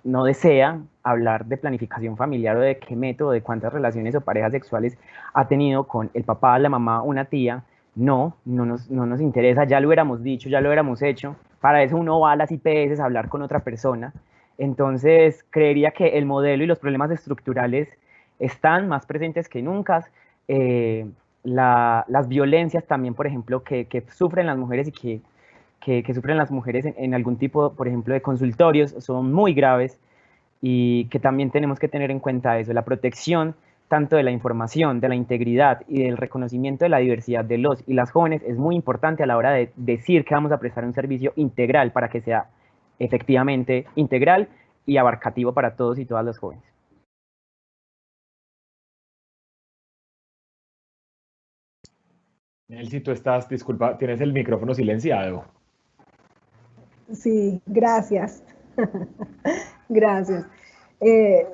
no desea hablar de planificación familiar o de qué método, de cuántas relaciones o parejas sexuales ha tenido con el papá, la mamá, una tía. No nos interesa, ya lo hubiéramos dicho, ya lo hubiéramos hecho. Para eso uno va a las IPS a hablar con otra persona. Entonces, creería que el modelo y los problemas estructurales están más presentes que nunca. Las violencias también, por ejemplo, que sufren las mujeres y que sufren las mujeres en algún tipo, por ejemplo, de consultorios, son muy graves y que también tenemos que tener en cuenta eso, la protección tanto de la información, de la integridad y del reconocimiento de la diversidad de los y las jóvenes es muy importante a la hora de decir que vamos a prestar un servicio integral para que sea efectivamente integral y abarcativo para todos y todas los jóvenes. Nelcy, tú estás, disculpa, tienes el micrófono silenciado. Sí, gracias. Gracias.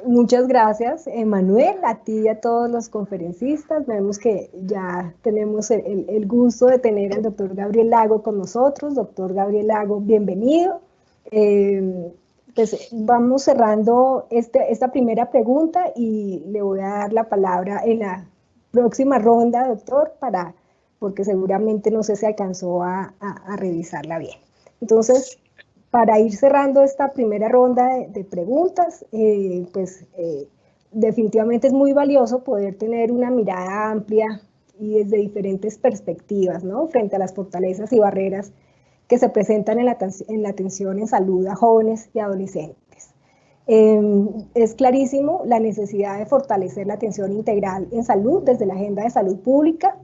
Muchas gracias, Emanuel, a ti y a todos los conferencistas. Vemos que ya tenemos el gusto de tener al doctor Gabriel Lago con nosotros. Doctor Gabriel Lago, bienvenido. Pues vamos cerrando esta primera pregunta y le voy a dar la palabra en la próxima ronda, doctor, porque seguramente no sé si alcanzó a revisarla bien. Entonces, para ir cerrando esta primera ronda de preguntas, definitivamente es muy valioso poder tener una mirada amplia y desde diferentes perspectivas, ¿no?, frente a las fortalezas y barreras que se presentan en la atención en salud a jóvenes y adolescentes. Es clarísimo la necesidad de fortalecer la atención integral en salud desde la Agenda de Salud Pública,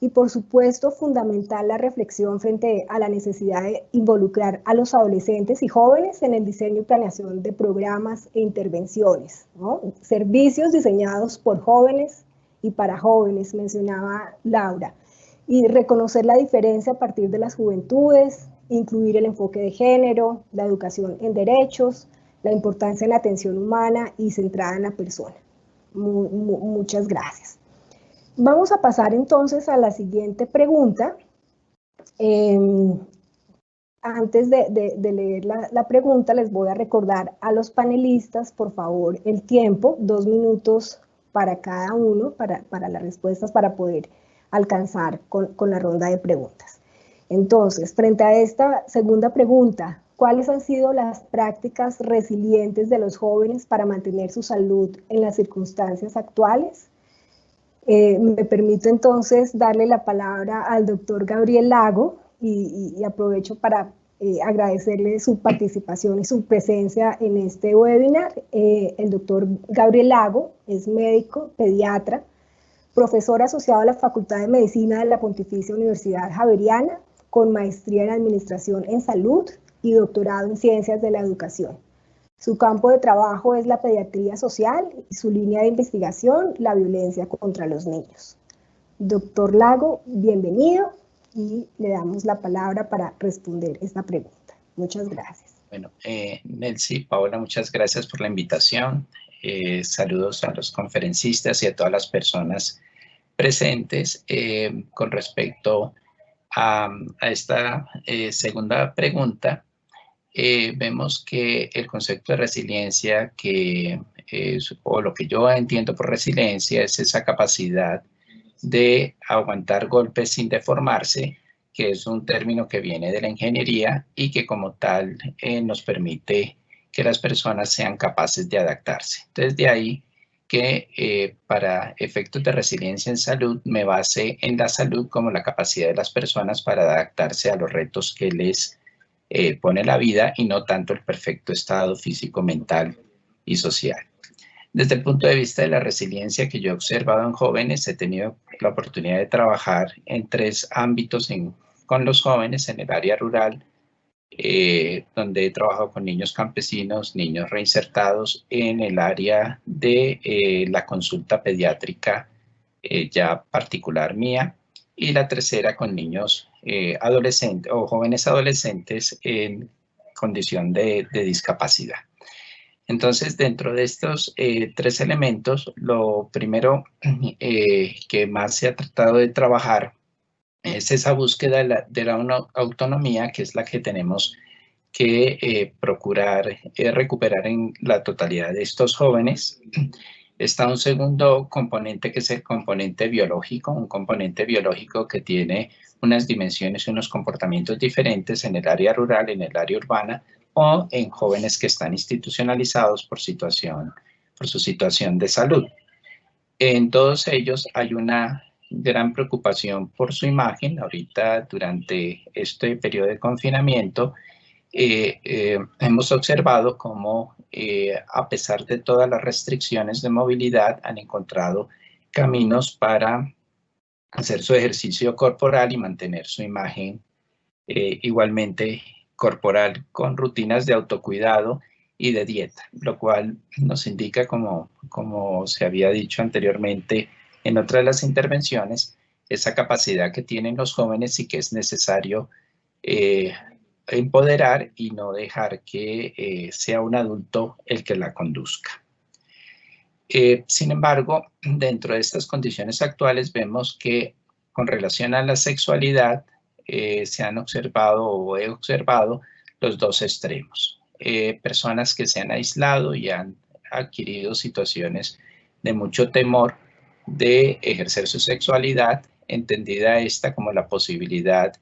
y por supuesto fundamental la reflexión frente a la necesidad de involucrar a los adolescentes y jóvenes en el diseño y planeación de programas e intervenciones, ¿no?, servicios diseñados por jóvenes y para jóvenes, mencionaba Laura, y reconocer la diferencia a partir de las juventudes, incluir el enfoque de género, la educación en derechos, la importancia en la atención humana y centrada en la persona. Muchas gracias. Vamos a pasar entonces a la siguiente pregunta. Antes de leer la pregunta, les voy a recordar a los panelistas, por favor, el tiempo, 2 minutos para cada uno, para las respuestas, para poder alcanzar con la ronda de preguntas. Entonces, frente a esta segunda pregunta, ¿cuáles han sido las prácticas resilientes de los jóvenes para mantener su salud en las circunstancias actuales? Me permito entonces darle la palabra al doctor Gabriel Lago y aprovecho para agradecerle su participación y su presencia en este webinar. El doctor Gabriel Lago es médico, pediatra, profesor asociado a la Facultad de Medicina de la Pontificia Universidad Javeriana, con maestría en Administración en Salud y doctorado en Ciencias de la Educación. Su campo de trabajo es la pediatría social y su línea de investigación, la violencia contra los niños. Doctor Lago, bienvenido y le damos la palabra para responder esta pregunta. Muchas gracias. Bueno, Nelcy, Paola, muchas gracias por la invitación. Saludos a los conferencistas y a todas las personas presentes. Con respecto a esta segunda pregunta, vemos que el concepto de resiliencia, o lo que yo entiendo por resiliencia, es esa capacidad de aguantar golpes sin deformarse, que es un término que viene de la ingeniería y que como tal nos permite que las personas sean capaces de adaptarse. Entonces, de ahí que para efectos de resiliencia en salud me base en la salud como la capacidad de las personas para adaptarse a los retos que les pone la vida y no tanto el perfecto estado físico, mental y social. Desde el punto de vista de la resiliencia que yo he observado en jóvenes, he tenido la oportunidad de trabajar en 3 ámbitos con los jóvenes en el área rural, donde he trabajado con niños campesinos, niños reinsertados, en el área de la consulta pediátrica ya particular mía, y la tercera con niños adolescentes o jóvenes adolescentes en condición de discapacidad. Entonces, dentro de estos 3 elementos, lo primero que más se ha tratado de trabajar es esa búsqueda de la autonomía, que es la que tenemos que procurar recuperar en la totalidad de estos jóvenes. Está un segundo componente, que es el componente biológico, un componente biológico que tiene unas dimensiones y unos comportamientos diferentes en el área rural, en el área urbana, o en jóvenes que están institucionalizados por su situación de salud. En todos ellos hay una gran preocupación por su imagen. Ahorita, durante este periodo de confinamiento, hemos observado cómo, a pesar de todas las restricciones de movilidad, han encontrado caminos para hacer su ejercicio corporal y mantener su imagen igualmente corporal con rutinas de autocuidado y de dieta, lo cual nos indica, como se había dicho anteriormente en otra de las intervenciones, esa capacidad que tienen los jóvenes y que es necesario empoderar y no dejar que sea un adulto el que la conduzca. Sin embargo, dentro de estas condiciones actuales vemos que con relación a la sexualidad se han observado o he observado los dos extremos. Personas que se han aislado y han adquirido situaciones de mucho temor de ejercer su sexualidad, entendida esta como la posibilidad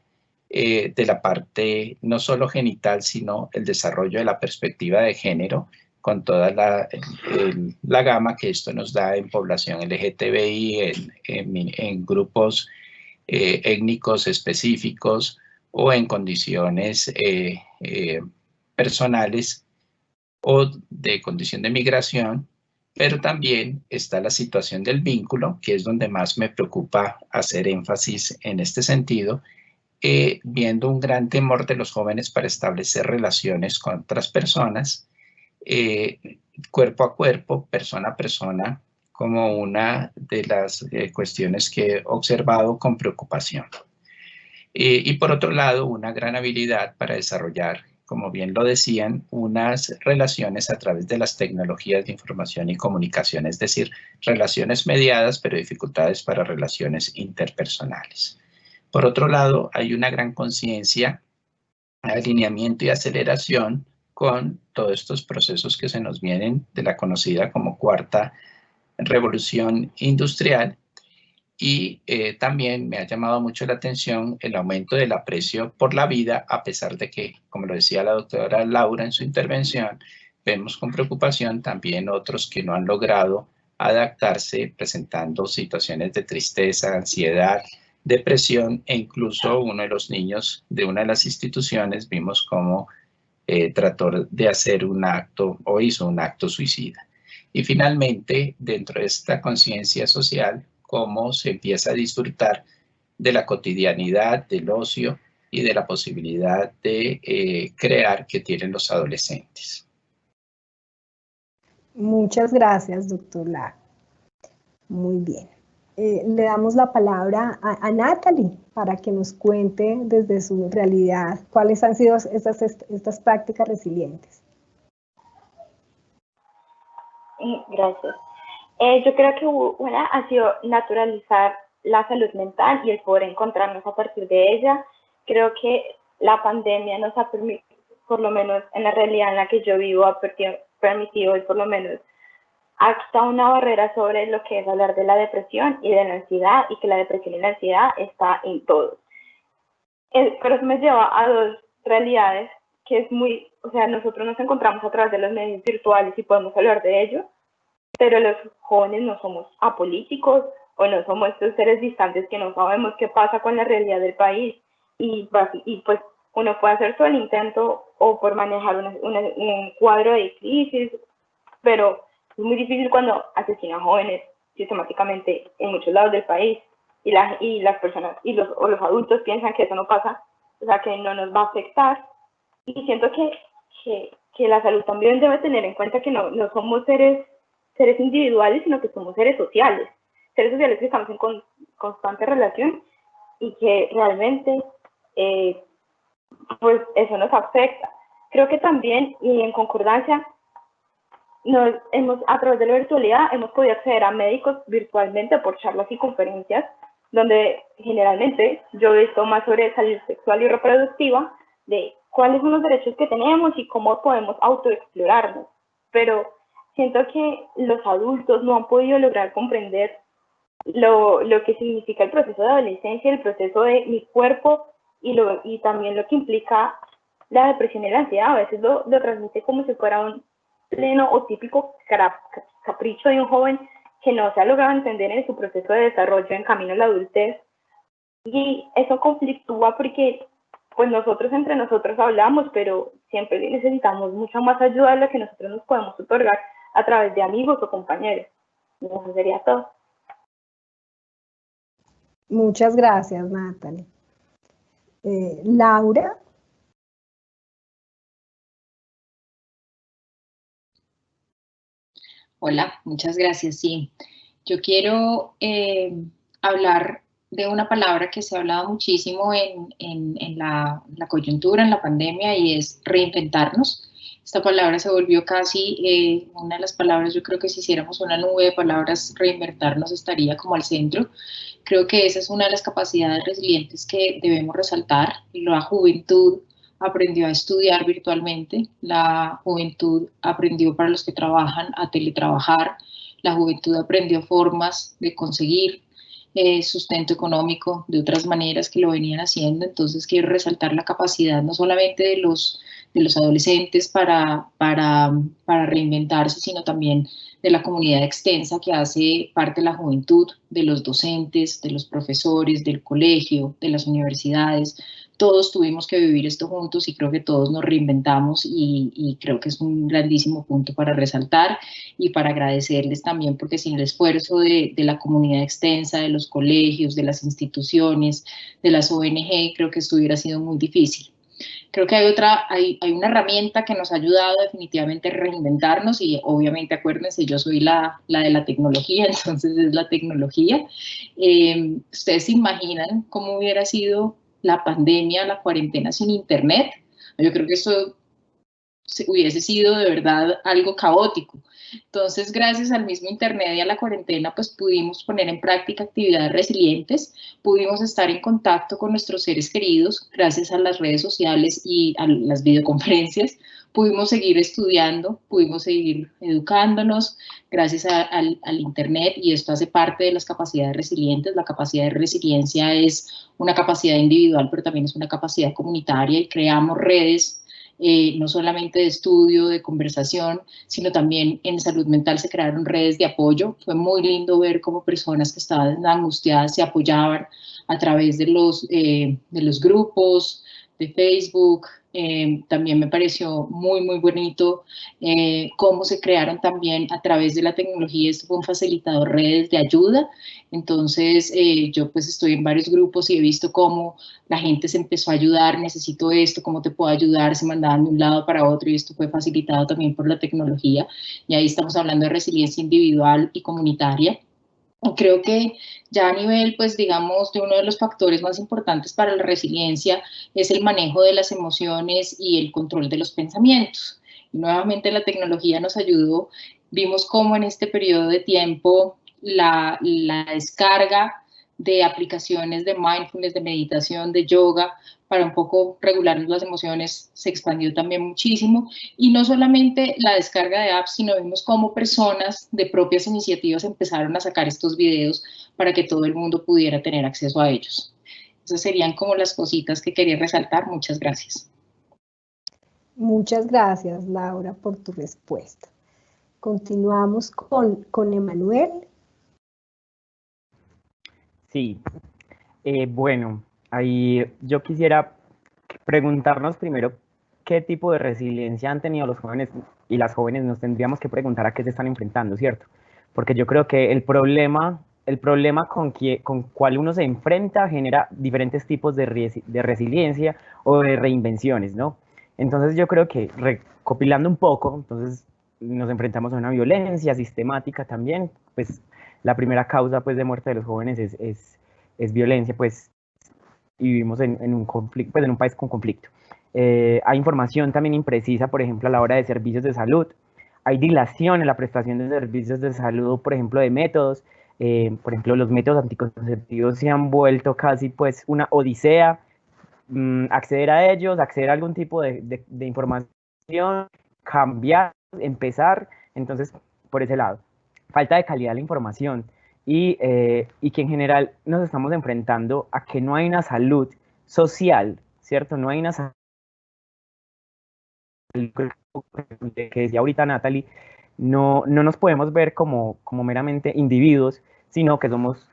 de la parte no solo genital, sino el desarrollo de la perspectiva de género, con toda la gama que esto nos da en población LGTBI, en grupos étnicos específicos o en condiciones personales o de condición de migración, pero también está la situación del vínculo, que es donde más me preocupa hacer énfasis en este sentido, viendo un gran temor de los jóvenes para establecer relaciones con otras personas, cuerpo a cuerpo, persona a persona, como una de las cuestiones que he observado con preocupación. Y por otro lado, una gran habilidad para desarrollar, como bien lo decían, unas relaciones a través de las tecnologías de información y comunicación, es decir, relaciones mediadas, pero dificultades para relaciones interpersonales. Por otro lado, hay una gran conciencia, alineamiento y aceleración con todos estos procesos que se nos vienen de la conocida como cuarta revolución industrial. Y también me ha llamado mucho la atención el aumento del aprecio por la vida, a pesar de que, como lo decía la doctora Laura en su intervención, vemos con preocupación también otros que no han logrado adaptarse, presentando situaciones de tristeza, ansiedad, depresión, e incluso uno de los niños de una de las instituciones vimos cómo trató de hacer un acto o hizo un acto suicida. Y finalmente, dentro de esta conciencia social, cómo se empieza a disfrutar de la cotidianidad, del ocio y de la posibilidad de crear que tienen los adolescentes. Muchas gracias, doctor Lara. Muy bien. Le damos la palabra a Natalie para que nos cuente desde su realidad cuáles han sido estas prácticas resilientes. Gracias. Yo creo que una ha sido naturalizar la salud mental y el poder encontrarnos a partir de ella. Creo que la pandemia nos ha permitido, por lo menos en la realidad en la que yo vivo, ha permitido y por lo menos ha quitado una barrera sobre lo que es hablar de la depresión y de la ansiedad, y que la depresión y la ansiedad está en todo. Pero eso me lleva a dos realidades que es muy, o sea, nosotros nos encontramos a través de los medios virtuales y podemos hablar de ello, pero los jóvenes no somos apolíticos o no somos estos seres distantes que no sabemos qué pasa con la realidad del país, y pues uno puede hacer todo el intento o por manejar un cuadro de crisis, pero es muy difícil cuando asesinan jóvenes sistemáticamente en muchos lados del país y las personas los adultos piensan que eso no pasa, o sea, que no nos va a afectar. Y siento que la salud también debe tener en cuenta que no somos seres individuales, sino que somos seres sociales que estamos en constante relación y que realmente pues eso nos afecta. Creo que también, y en concordancia, a través de la virtualidad hemos podido acceder a médicos virtualmente por charlas y conferencias, donde generalmente yo he visto más sobre salud sexual y reproductiva, de cuáles son los derechos que tenemos y cómo podemos autoexplorarnos. Pero siento que los adultos no han podido lograr comprender lo que significa el proceso de adolescencia, el proceso de mi cuerpo y también lo que implica la depresión y la ansiedad. A veces lo transmite como si fuera un pleno o típico capricho de un joven que no se ha logrado entender en su proceso de desarrollo en camino a la adultez, y eso conflictúa porque pues nosotros entre nosotros hablamos, pero siempre necesitamos mucha más ayuda de la que nosotros nos podemos otorgar a través de amigos o compañeros. Eso sería todo. Muchas gracias, Natalie. Laura. Hola, muchas gracias. Sí, yo quiero hablar de una palabra que se ha hablado muchísimo en la coyuntura, en la pandemia, y es reinventarnos. Esta palabra se volvió casi una de las palabras, yo creo que si hiciéramos una nube de palabras, reinventarnos estaría como al centro. Creo que esa es una de las capacidades resilientes que debemos resaltar. La juventud aprendió a estudiar virtualmente, la juventud aprendió para los que trabajan a teletrabajar, la juventud aprendió formas de conseguir sustento económico de otras maneras que lo venían haciendo. Entonces quiero resaltar la capacidad no solamente de los adolescentes para reinventarse, sino también de la comunidad extensa que hace parte de la juventud, de los docentes, de los profesores, del colegio, de las universidades. Todos tuvimos que vivir esto juntos y creo que todos nos reinventamos y creo que es un grandísimo punto para resaltar y para agradecerles también, porque sin el esfuerzo de la comunidad extensa, de los colegios, de las instituciones, de las ONG, creo que esto hubiera sido muy difícil. Creo que hay una herramienta que nos ha ayudado definitivamente a reinventarnos y obviamente acuérdense, yo soy la de la tecnología, entonces es la tecnología. ¿Ustedes se imaginan cómo hubiera sido la pandemia, la cuarentena sin internet? Yo creo que eso hubiese sido de verdad algo caótico. Entonces, gracias al mismo internet y a la cuarentena, pues pudimos poner en práctica actividades resilientes, pudimos estar en contacto con nuestros seres queridos gracias a las redes sociales y a las videoconferencias, pudimos seguir estudiando, pudimos seguir educándonos gracias al internet y esto hace parte de las capacidades resilientes. La capacidad de resiliencia es una capacidad individual, pero también es una capacidad comunitaria y creamos redes no solamente de estudio, de conversación, sino también en salud mental se crearon redes de apoyo. Fue muy lindo ver cómo personas que estaban angustiadas se apoyaban a través de los grupos de Facebook. También me pareció muy, muy bonito cómo se crearon también a través de la tecnología. Esto fue un facilitador, redes de ayuda. Entonces, yo pues estoy en varios grupos y he visto cómo la gente se empezó a ayudar, necesito esto, ¿cómo te puedo ayudar? Se mandaban de un lado para otro y esto fue facilitado también por la tecnología. Y ahí estamos hablando de resiliencia individual y comunitaria. Creo que ya a nivel, pues digamos, de uno de los factores más importantes para la resiliencia es el manejo de las emociones y el control de los pensamientos. Y nuevamente la tecnología nos ayudó, vimos cómo en este periodo de tiempo la descarga de aplicaciones de mindfulness, de meditación, de yoga, para un poco regularnos las emociones, se expandió también muchísimo. Y no solamente la descarga de apps, sino vimos cómo personas de propias iniciativas empezaron a sacar estos videos para que todo el mundo pudiera tener acceso a ellos. Esas serían como las cositas que quería resaltar. Muchas gracias. Muchas gracias, Laura, por tu respuesta. Continuamos con Emanuel. Sí, bueno, ahí yo quisiera preguntarnos primero qué tipo de resiliencia han tenido los jóvenes y las jóvenes. Nos tendríamos que preguntar a qué se están enfrentando, ¿cierto? Porque yo creo que el problema con cual uno se enfrenta genera diferentes tipos de resiliencia o de reinvenciones, ¿no? Entonces yo creo que recopilando un poco, entonces nos enfrentamos a una violencia sistemática también, pues la primera causa pues de muerte de los jóvenes es violencia, pues, y vivimos en un conflicto, pues en un país con conflicto. Hay información también imprecisa, por ejemplo, a la hora de servicios de salud. Hay dilación en la prestación de servicios de salud, por ejemplo, de métodos. Por ejemplo, los métodos anticonceptivos se han vuelto casi pues una odisea. Acceder a ellos, acceder a algún tipo de información, cambiar, empezar. Entonces, por ese lado, falta de calidad de la información. Y que en general nos estamos enfrentando a que no hay una salud social, ¿cierto? No hay una salud, que decía ahorita Natalie, no nos podemos ver como meramente individuos, sino que somos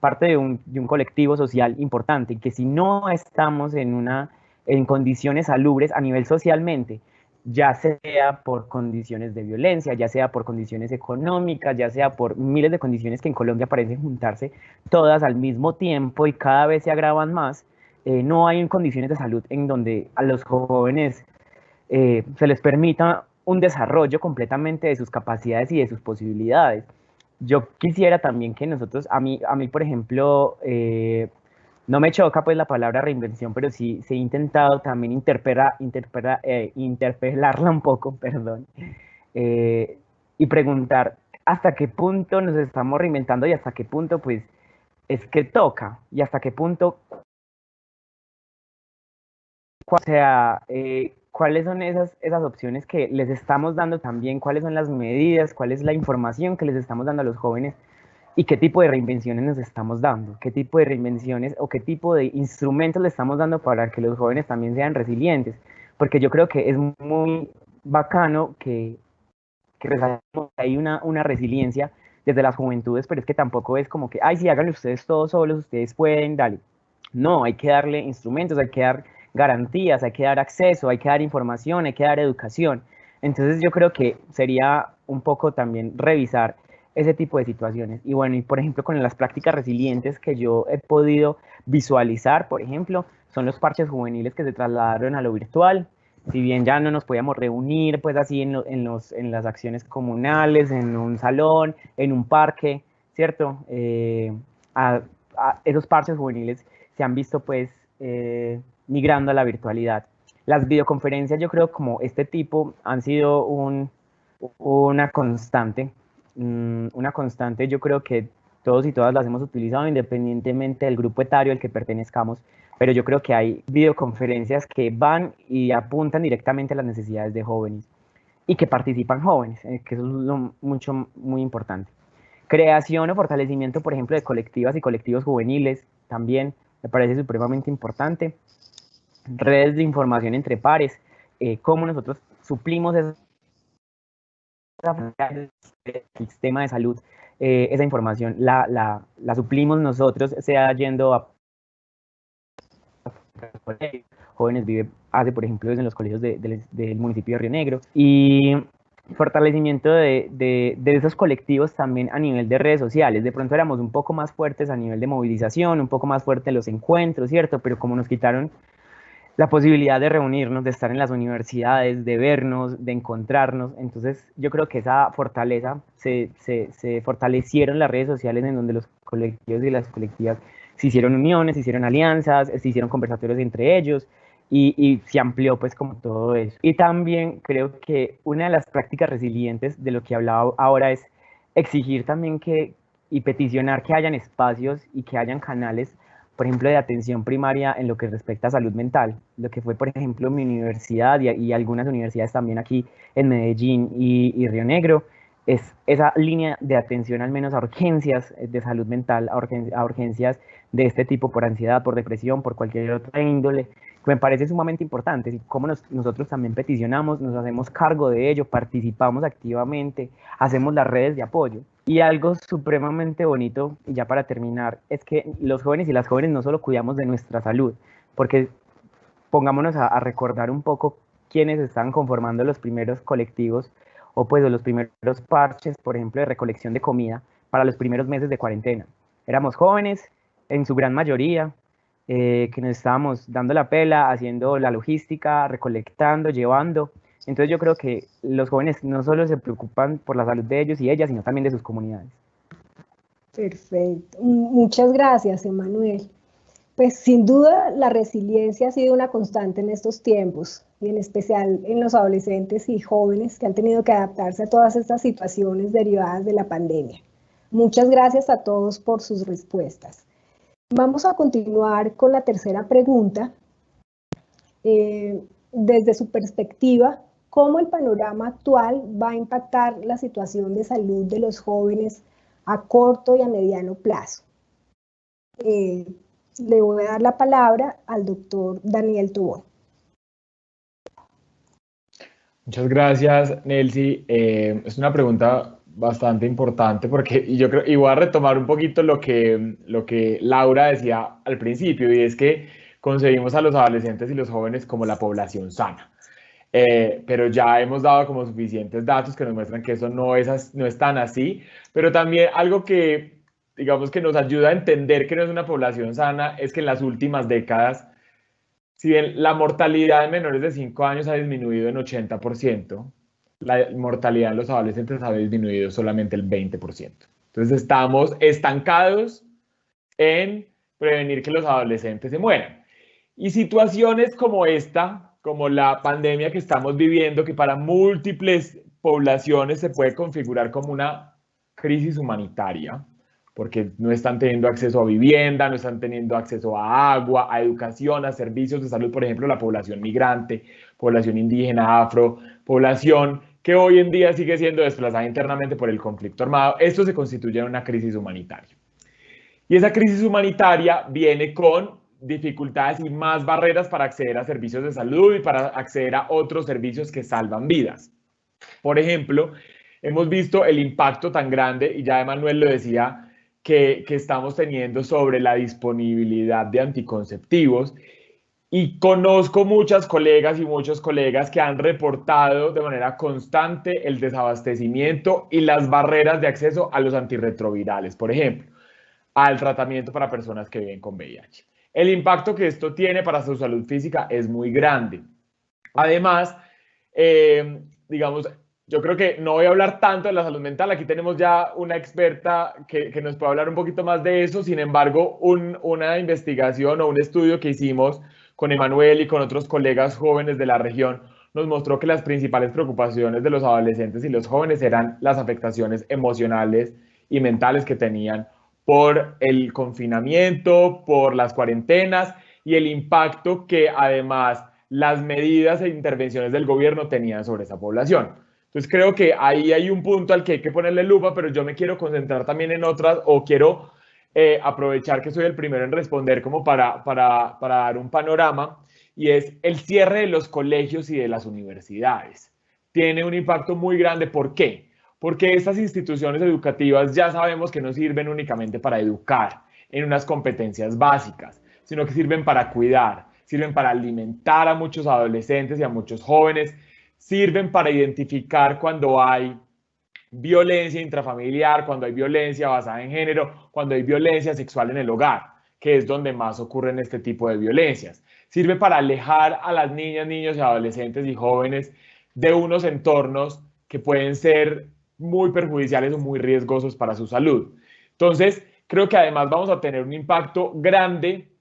parte de un colectivo social importante, y que si no estamos en condiciones salubres a nivel socialmente, ya sea por condiciones de violencia, ya sea por condiciones económicas, ya sea por miles de condiciones que en Colombia parecen juntarse todas al mismo tiempo y cada vez se agravan más, no hay condiciones de salud en donde a los jóvenes se les permita un desarrollo completamente de sus capacidades y de sus posibilidades. Yo quisiera también que nosotros, a mí por ejemplo, no me choca pues la palabra reinvención, pero sí he intentado también interpelarla un poco, perdón, y preguntar hasta qué punto nos estamos reinventando y hasta qué punto pues es que toca y hasta qué punto, o sea, cuáles son esas opciones que les estamos dando también, cuáles son las medidas, cuál es la información que les estamos dando a los jóvenes y qué tipo de reinvenciones nos estamos dando, qué tipo de reinvenciones o qué tipo de instrumentos le estamos dando para que los jóvenes también sean resilientes, porque yo creo que es muy bacano que hay una resiliencia desde las juventudes, pero es que tampoco es como que, ay, sí, háganlo ustedes todos solos, ustedes pueden, dale. No, hay que darle instrumentos, hay que dar garantías, hay que dar acceso, hay que dar información, hay que dar educación. Entonces yo creo que sería un poco también revisar ese tipo de situaciones. Y bueno, y por ejemplo con las prácticas resilientes que yo he podido visualizar, por ejemplo, son los parches juveniles que se trasladaron a lo virtual. Si bien ya no nos podíamos reunir, pues así en las acciones comunales, en un salón, en un parque, ¿cierto? Esos parches juveniles se han visto pues migrando a la virtualidad. Las videoconferencias yo creo como este tipo han sido una constante, yo creo que todos y todas las hemos utilizado independientemente del grupo etario al que pertenezcamos, pero yo creo que hay videoconferencias que van y apuntan directamente a las necesidades de jóvenes y que participan jóvenes, que eso es muy importante. Creación o fortalecimiento, por ejemplo, de colectivas y colectivos juveniles, también me parece supremamente importante. Redes de información entre pares, cómo nosotros suplimos ese sistema de salud, esa información la suplimos nosotros, sea yendo a Jóvenes Vive hace, por ejemplo, desde los colegios del municipio de Río Negro, y fortalecimiento de esos colectivos también a nivel de redes sociales. De pronto éramos un poco más fuertes a nivel de movilización, un poco más fuertes en los encuentros, ¿cierto? Pero como nos quitaron la posibilidad de reunirnos, de estar en las universidades, de vernos, de encontrarnos, entonces yo creo que esa fortaleza, se fortalecieron las redes sociales en donde los colectivos y las colectivas se hicieron uniones, se hicieron alianzas, se hicieron conversatorios entre ellos y se amplió pues como todo eso. Y también creo que una de las prácticas resilientes de lo que hablaba ahora es exigir también y peticionar que hayan espacios y que hayan canales, por ejemplo, de atención primaria en lo que respecta a salud mental, lo que fue, por ejemplo, mi universidad y algunas universidades también aquí en Medellín y Río Negro, es esa línea de atención al menos a urgencias de salud mental, a urgencias de este tipo por ansiedad, por depresión, por cualquier otra índole, que me parece sumamente importante, y cómo nosotros también peticionamos, nos hacemos cargo de ello, participamos activamente, hacemos las redes de apoyo. Y algo supremamente bonito, y ya para terminar, es que los jóvenes y las jóvenes no solo cuidamos de nuestra salud, porque pongámonos a recordar un poco quiénes están conformando los primeros colectivos o pues los primeros parches, por ejemplo, de recolección de comida para los primeros meses de cuarentena. Éramos jóvenes, en su gran mayoría, que nos estábamos dando la pela, haciendo la logística, recolectando, llevando. Entonces yo creo que los jóvenes no solo se preocupan por la salud de ellos y ellas, sino también de sus comunidades. Perfecto. Muchas gracias, Emanuel. Pues sin duda la resiliencia ha sido una constante en estos tiempos, y en especial en los adolescentes y jóvenes que han tenido que adaptarse a todas estas situaciones derivadas de la pandemia. Muchas gracias a todos por sus respuestas. Vamos a continuar con la tercera pregunta. Desde su perspectiva, ¿cómo el panorama actual va a impactar la situación de salud de los jóvenes a corto y a mediano plazo? Le voy a dar la palabra al doctor Daniel Tobón. Muchas gracias, Nelcy. Es una pregunta bastante importante porque yo creo, y voy a retomar un poquito lo que Laura decía al principio, y es que concebimos a los adolescentes y los jóvenes como la población sana. Pero ya hemos dado como suficientes datos que nos muestran que eso no es tan así, pero también algo que, digamos, que nos ayuda a entender que no es una población sana es que en las últimas décadas, si bien la mortalidad de menores de 5 años ha disminuido en 80%, la mortalidad en los adolescentes ha disminuido solamente el 20%. Entonces estamos estancados en prevenir que los adolescentes se mueran. Y situaciones como esta, como la pandemia que estamos viviendo, que para múltiples poblaciones se puede configurar como una crisis humanitaria, porque no están teniendo acceso a vivienda, no están teniendo acceso a agua, a educación, a servicios de salud, por ejemplo, la población migrante, población indígena, afro, población que hoy en día sigue siendo desplazada internamente por el conflicto armado. Esto se constituye en una crisis humanitaria. Y esa crisis humanitaria viene con dificultades y más barreras para acceder a servicios de salud y para acceder a otros servicios que salvan vidas. Por ejemplo, hemos visto el impacto tan grande, y ya Emanuel lo decía, que estamos teniendo sobre la disponibilidad de anticonceptivos. Y conozco muchas colegas y muchos colegas que han reportado de manera constante el desabastecimiento y las barreras de acceso a los antirretrovirales, por ejemplo, al tratamiento para personas que viven con VIH. El impacto que esto tiene para su salud física es muy grande. Además, digamos, yo creo que no voy a hablar tanto de la salud mental. Aquí tenemos ya una experta que nos puede hablar un poquito más de eso. Sin embargo, una investigación o un estudio que hicimos con Emanuel y con otros colegas jóvenes de la región nos mostró que las principales preocupaciones de los adolescentes y los jóvenes eran las afectaciones emocionales y mentales que tenían por el confinamiento, por las cuarentenas y el impacto que además las medidas e intervenciones del gobierno tenían sobre esa población. Entonces creo que ahí hay un punto al que hay que ponerle lupa, pero yo me quiero concentrar también en otras, o quiero aprovechar que soy el primero en responder como para dar un panorama, y es el cierre de los colegios y de las universidades. Tiene un impacto muy grande. ¿Por qué? Porque estas instituciones educativas ya sabemos que no sirven únicamente para educar en unas competencias básicas, sino que sirven para cuidar, sirven para alimentar a muchos adolescentes y a muchos jóvenes, sirven para identificar cuando hay violencia intrafamiliar, cuando hay violencia basada en género, cuando hay violencia sexual en el hogar, que es donde más ocurren este tipo de violencias. Sirve para alejar a las niñas, niños y adolescentes y jóvenes de unos entornos que pueden ser muy perjudiciales o muy riesgosos para su salud. Entonces, creo que además vamos a tener un impacto grande,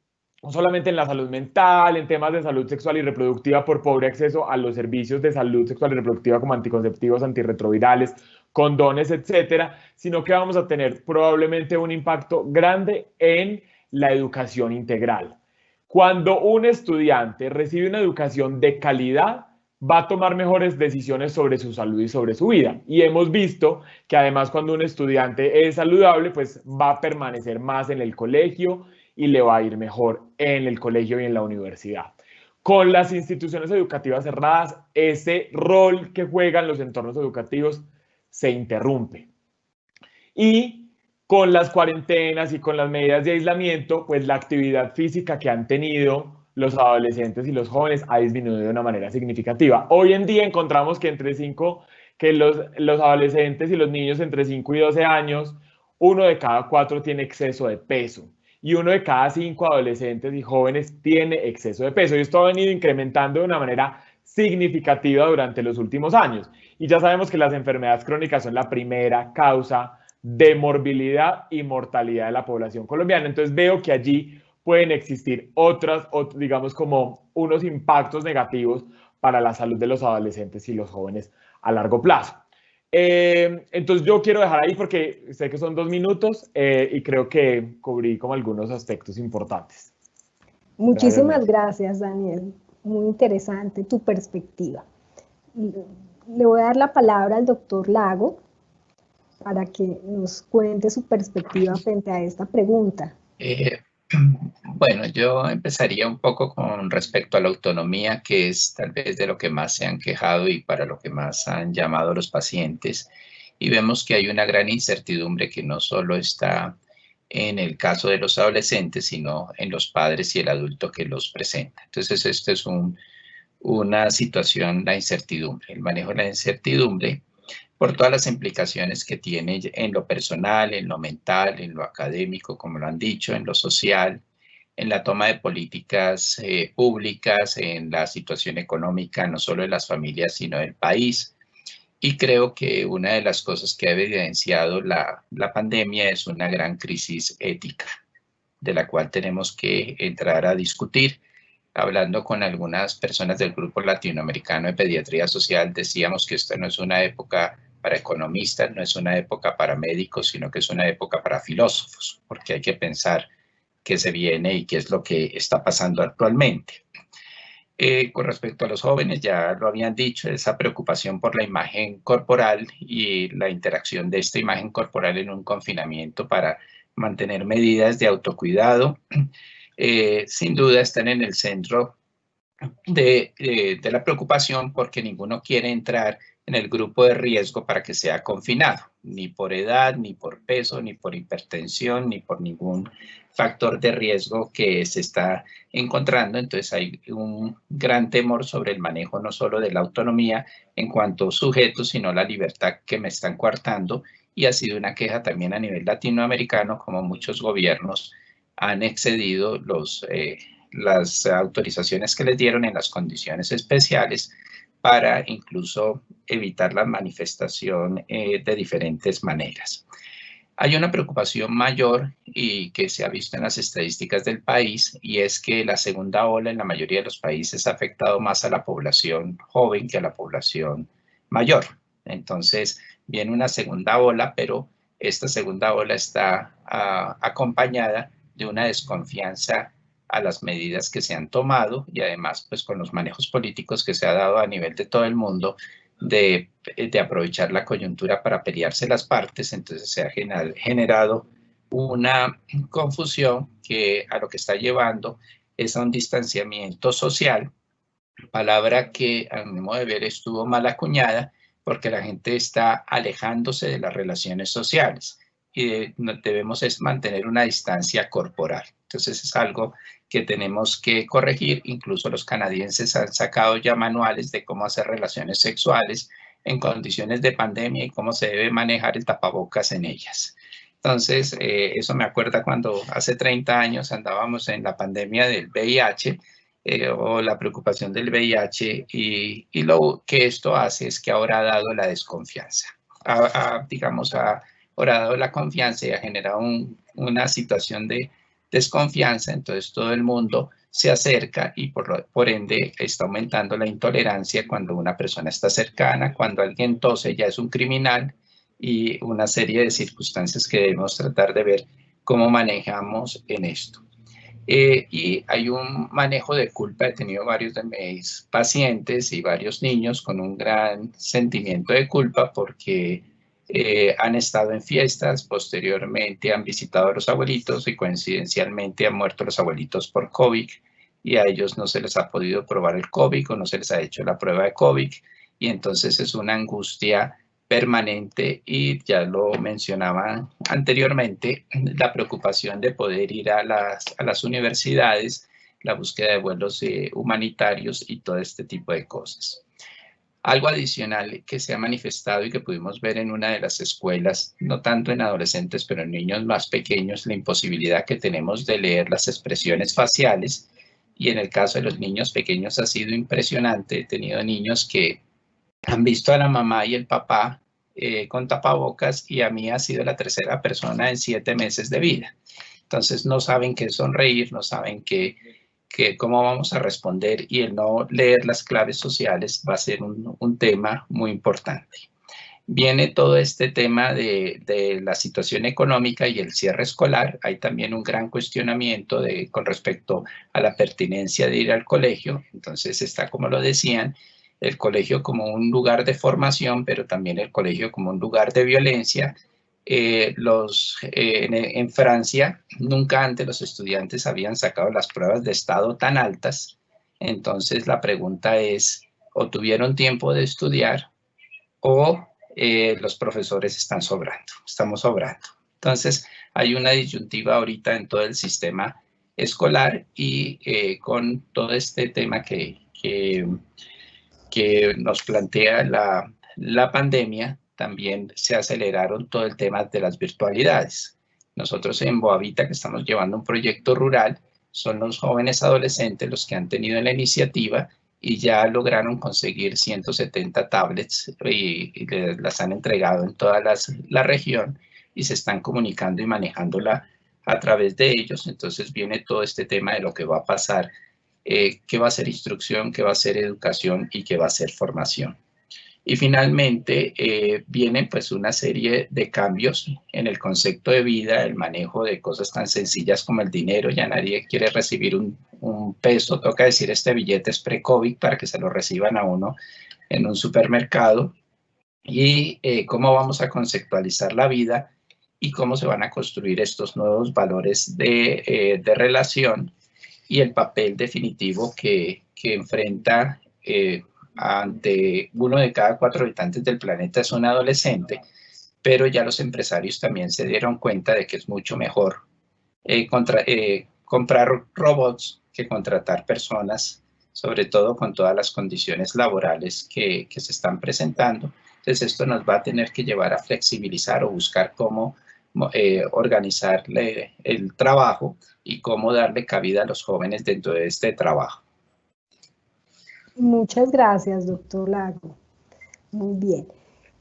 no solamente en la salud mental, en temas de salud sexual y reproductiva por pobre acceso a los servicios de salud sexual y reproductiva como anticonceptivos, antirretrovirales, condones, etcétera, sino que vamos a tener probablemente un impacto grande en la educación integral. Cuando un estudiante recibe una educación de calidad, va a tomar mejores decisiones sobre su salud y sobre su vida. Y hemos visto que además cuando un estudiante es saludable, pues va a permanecer más en el colegio y le va a ir mejor en el colegio y en la universidad. Con las instituciones educativas cerradas, ese rol que juegan los entornos educativos se interrumpe. Y con las cuarentenas y con las medidas de aislamiento, pues la actividad física que han tenido los adolescentes y los jóvenes ha disminuido de una manera significativa. Hoy en día encontramos que los adolescentes y los niños entre 5 y 12 años, 1 de cada 4 tiene exceso de peso y 1 de cada 5 adolescentes y jóvenes tiene exceso de peso. Y esto ha venido incrementando de una manera significativa durante los últimos años. Y ya sabemos que las enfermedades crónicas son la primera causa de morbilidad y mortalidad de la población colombiana. Entonces veo que allí pueden existir digamos, como unos impactos negativos para la salud de los adolescentes y los jóvenes a largo plazo. Entonces yo quiero dejar ahí porque sé que son 2 minutos y creo que cubrí como algunos aspectos importantes. Muchísimas gracias, Daniel. Muy interesante tu perspectiva. Le voy a dar la palabra al doctor Lago para que nos cuente su perspectiva frente a esta pregunta. Bueno, yo empezaría un poco con respecto a la autonomía, que es tal vez de lo que más se han quejado y para lo que más han llamado los pacientes. Y vemos que hay una gran incertidumbre que no solo está en el caso de los adolescentes, sino en los padres y el adulto que los presenta. Entonces, esto es una situación, la incertidumbre, el manejo de la incertidumbre, por todas las implicaciones que tiene en lo personal, en lo mental, en lo académico, como lo han dicho, en lo social, en la toma de políticas públicas, en la situación económica, no solo de las familias, sino del país. Y creo que una de las cosas que ha evidenciado la pandemia es una gran crisis ética, de la cual tenemos que entrar a discutir. Hablando con algunas personas del Grupo Latinoamericano de Pediatría Social, decíamos que esta no es una época para economistas, no es una época para médicos, sino que es una época para filósofos, porque hay que pensar qué se viene y qué es lo que está pasando actualmente. Con respecto a los jóvenes, ya lo habían dicho, esa preocupación por la imagen corporal y la interacción de esta imagen corporal en un confinamiento para mantener medidas de autocuidado, sin duda están en el centro de la preocupación, porque ninguno quiere entrar en el grupo de riesgo para que sea confinado, ni por edad, ni por peso, ni por hipertensión, ni por ningún factor de riesgo que se está encontrando. Entonces hay un gran temor sobre el manejo no solo de la autonomía en cuanto sujeto, sino la libertad que me están coartando, y ha sido una queja también a nivel latinoamericano, como muchos gobiernos han excedido las autorizaciones que les dieron en las condiciones especiales para incluso evitar la manifestación de diferentes maneras. Hay una preocupación mayor y que se ha visto en las estadísticas del país, y es que la segunda ola en la mayoría de los países ha afectado más a la población joven que a la población mayor. Entonces viene una segunda ola, pero esta segunda ola está acompañada de una desconfianza a las medidas que se han tomado, y además pues con los manejos políticos que se ha dado a nivel de todo el mundo de aprovechar la coyuntura para pelearse las partes. Entonces se ha generado una confusión que a lo que está llevando es a un distanciamiento social, palabra que a mi modo de ver estuvo mal acuñada, porque la gente está alejándose de las relaciones sociales y debemos mantener una distancia corporal. Entonces es algo que tenemos que corregir. Incluso los canadienses han sacado ya manuales de cómo hacer relaciones sexuales en condiciones de pandemia y cómo se debe manejar el tapabocas en ellas. Entonces, eso me acuerda cuando hace 30 años andábamos en la pandemia del VIH, o la preocupación del VIH, y lo que esto hace es que ahora ha dado la desconfianza. Digamos, ahora ha dado la confianza y ha generado una situación de desconfianza. Entonces todo el mundo se acerca y por ende está aumentando la intolerancia cuando una persona está cercana, cuando alguien tose ya es un criminal, y una serie de circunstancias que debemos tratar de ver cómo manejamos en esto. Y hay un manejo de culpa. He tenido varios de mis pacientes y varios niños con un gran sentimiento de culpa porque han estado en fiestas, posteriormente han visitado a los abuelitos y coincidencialmente han muerto los abuelitos por COVID, y a ellos no se les ha podido probar el COVID o no se les ha hecho la prueba de COVID, y entonces es una angustia permanente. Y ya lo mencionaba anteriormente, la preocupación de poder ir a las universidades, la búsqueda de vuelos humanitarios y todo este tipo de cosas. Algo adicional que se ha manifestado y que pudimos ver en una de las escuelas, no tanto en adolescentes, pero en niños más pequeños, la imposibilidad que tenemos de leer las expresiones faciales. Y en el caso de los niños pequeños ha sido impresionante. He tenido niños que han visto a la mamá y el papá con tapabocas, y a mí ha sido la tercera persona en 7 meses de vida. Entonces no saben qué sonreír, no saben cómo vamos a responder, y el no leer las claves sociales va a ser un tema muy importante. Viene todo este tema de la situación económica y el cierre escolar. Hay también un gran cuestionamiento con respecto a la pertinencia de ir al colegio. Entonces está, como lo decían, el colegio como un lugar de formación, pero también el colegio como un lugar de violencia. En Francia, nunca antes los estudiantes habían sacado las pruebas de estado tan altas. Entonces la pregunta es, o tuvieron tiempo de estudiar, o los profesores estamos sobrando. Entonces hay una disyuntiva ahorita en todo el sistema escolar, y con todo este tema que nos plantea la pandemia, también se aceleraron todo el tema de las virtualidades. Nosotros en Boavita, que estamos llevando un proyecto rural, son los jóvenes adolescentes los que han tenido la iniciativa, y ya lograron conseguir 170 tablets y las han entregado en toda la región y se están comunicando y manejándola a través de ellos. Entonces viene todo este tema de lo que va a pasar, qué va a ser instrucción, qué va a ser educación y qué va a ser formación. Y finalmente vienen pues una serie de cambios en el concepto de vida, el manejo de cosas tan sencillas como el dinero. Ya nadie quiere recibir un peso, toca decir este billete es pre-COVID para que se lo reciban a uno en un supermercado. Y cómo vamos a conceptualizar la vida y cómo se van a construir estos nuevos valores de relación y el papel definitivo que enfrenta ante 1 de cada 4 habitantes del planeta es un adolescente, pero ya los empresarios también se dieron cuenta de que es mucho mejor comprar robots que contratar personas, sobre todo con todas las condiciones laborales que se están presentando. Entonces esto nos va a tener que llevar a flexibilizar o buscar cómo organizar el trabajo y cómo darle cabida a los jóvenes dentro de este trabajo. Muchas gracias, doctor Lago. Muy bien.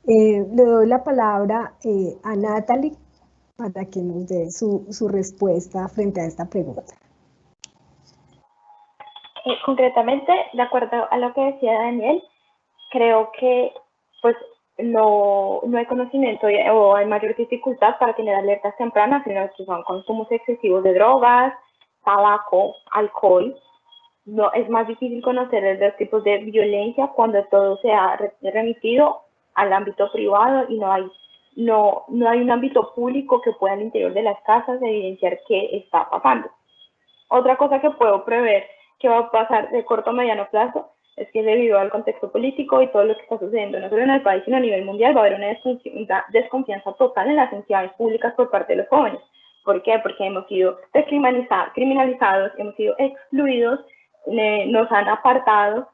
Le doy la palabra a Natalie para que nos dé su respuesta frente a esta pregunta. Concretamente, de acuerdo a lo que decía Daniel, creo que pues no hay conocimiento o hay mayor dificultad para tener alertas tempranas en los que son consumos excesivos de drogas, tabaco, alcohol. No, es más difícil conocer los tipos de violencia cuando todo se ha remitido al ámbito privado y no hay un ámbito público que pueda al interior de las casas evidenciar qué está pasando. Otra cosa que puedo prever que va a pasar de corto a mediano plazo es que debido al contexto político y todo lo que está sucediendo no solo en el país sino a nivel mundial va a haber una desconfianza total en las entidades públicas por parte de los jóvenes. ¿Por qué? Porque hemos sido criminalizados, hemos sido excluidos, nos han apartado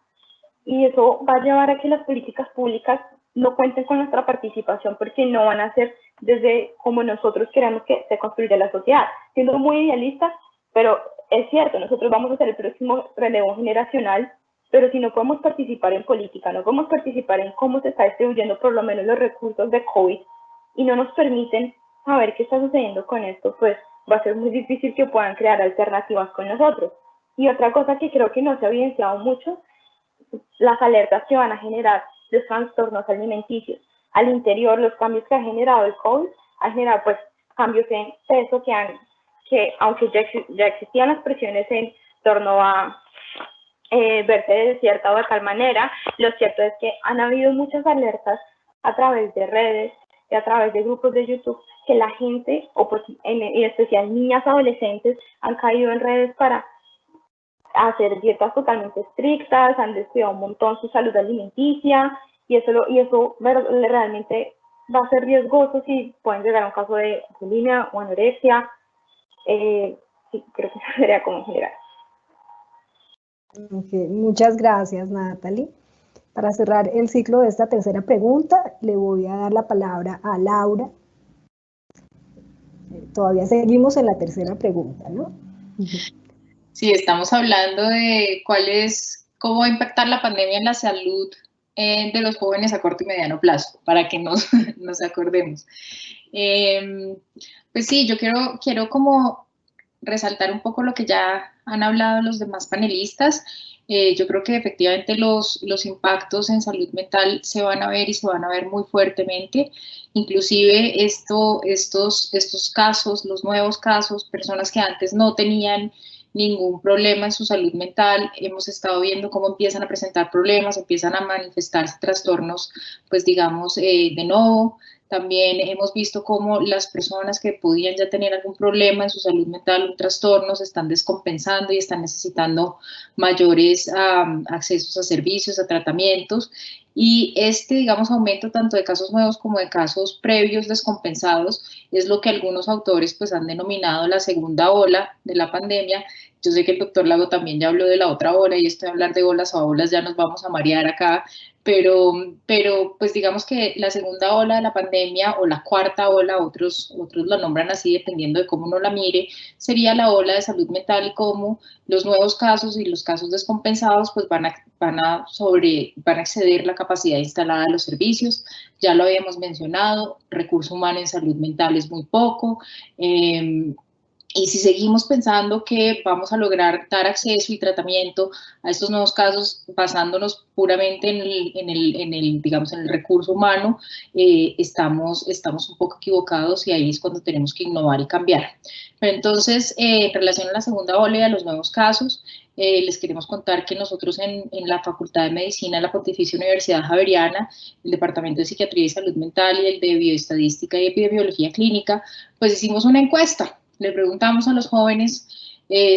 y eso va a llevar a que las políticas públicas no cuenten con nuestra participación porque no van a ser desde como nosotros queremos que se construya la sociedad. Siendo muy idealistas, pero es cierto, nosotros vamos a ser el próximo relevo generacional, pero si no podemos participar en política, no podemos participar en cómo se está distribuyendo por lo menos los recursos de COVID y no nos permiten saber qué está sucediendo con esto, pues va a ser muy difícil que puedan crear alternativas con nosotros. Y otra cosa que creo que no se ha evidenciado mucho, las alertas que van a generar los trastornos alimenticios. Al interior, los cambios que ha generado el COVID, ha generado pues cambios en peso que aunque ya existían las presiones en torno a verse de cierta o de tal manera, lo cierto es que han habido muchas alertas a través de redes y a través de grupos de YouTube que la gente, o pues en especial niñas adolescentes, han caído en redes para hacer dietas totalmente estrictas, han descuidado un montón su salud alimenticia y eso realmente va a ser riesgoso si pueden llegar a un caso de bulimia o anorexia. Sí, creo que eso sería como en general. Okay, muchas gracias, Natalie. Para cerrar el ciclo de esta tercera pregunta, le voy a dar la palabra a Laura. Todavía seguimos en la tercera pregunta, ¿no? Sí, estamos hablando de cómo va a impactar la pandemia en la salud de los jóvenes a corto y mediano plazo, para que nos acordemos. Pues sí, yo quiero como resaltar un poco lo que ya han hablado los demás panelistas. Yo creo que efectivamente los impactos en salud mental se van a ver y se van a ver muy fuertemente. Inclusive estos casos, los nuevos casos, personas que antes no tenían ningún problema en su salud mental, hemos estado viendo cómo empiezan a presentar problemas, empiezan a manifestarse trastornos, pues digamos, de nuevo. También hemos visto cómo las personas que podían ya tener algún problema en su salud mental, un trastorno, se están descompensando y están necesitando mayores accesos a servicios, a tratamientos. Y digamos, aumento tanto de casos nuevos como de casos previos descompensados es lo que algunos autores pues han denominado la segunda ola de la pandemia, Yo sé que el doctor Lago también ya habló de la otra ola y esto de hablar de olas a olas ya nos vamos a marear acá, pero pues digamos que la segunda ola de la pandemia o la cuarta ola, otros la nombran así dependiendo de cómo uno la mire, sería la ola de salud mental y cómo los nuevos casos y los casos descompensados pues van a exceder la capacidad instalada de los servicios. Ya lo habíamos mencionado, recurso humano en salud mental es muy poco. Y si seguimos pensando que vamos a lograr dar acceso y tratamiento a estos nuevos casos basándonos puramente en el recurso humano, estamos un poco equivocados y ahí es cuando tenemos que innovar y cambiar. Pero entonces, en relación a la segunda ola y a los nuevos casos, les queremos contar que nosotros en la Facultad de Medicina de la Pontificia Universidad Javeriana, el Departamento de Psiquiatría y Salud Mental y el de Bioestadística y Epidemiología Clínica, pues hicimos una encuesta. Le preguntamos a los jóvenes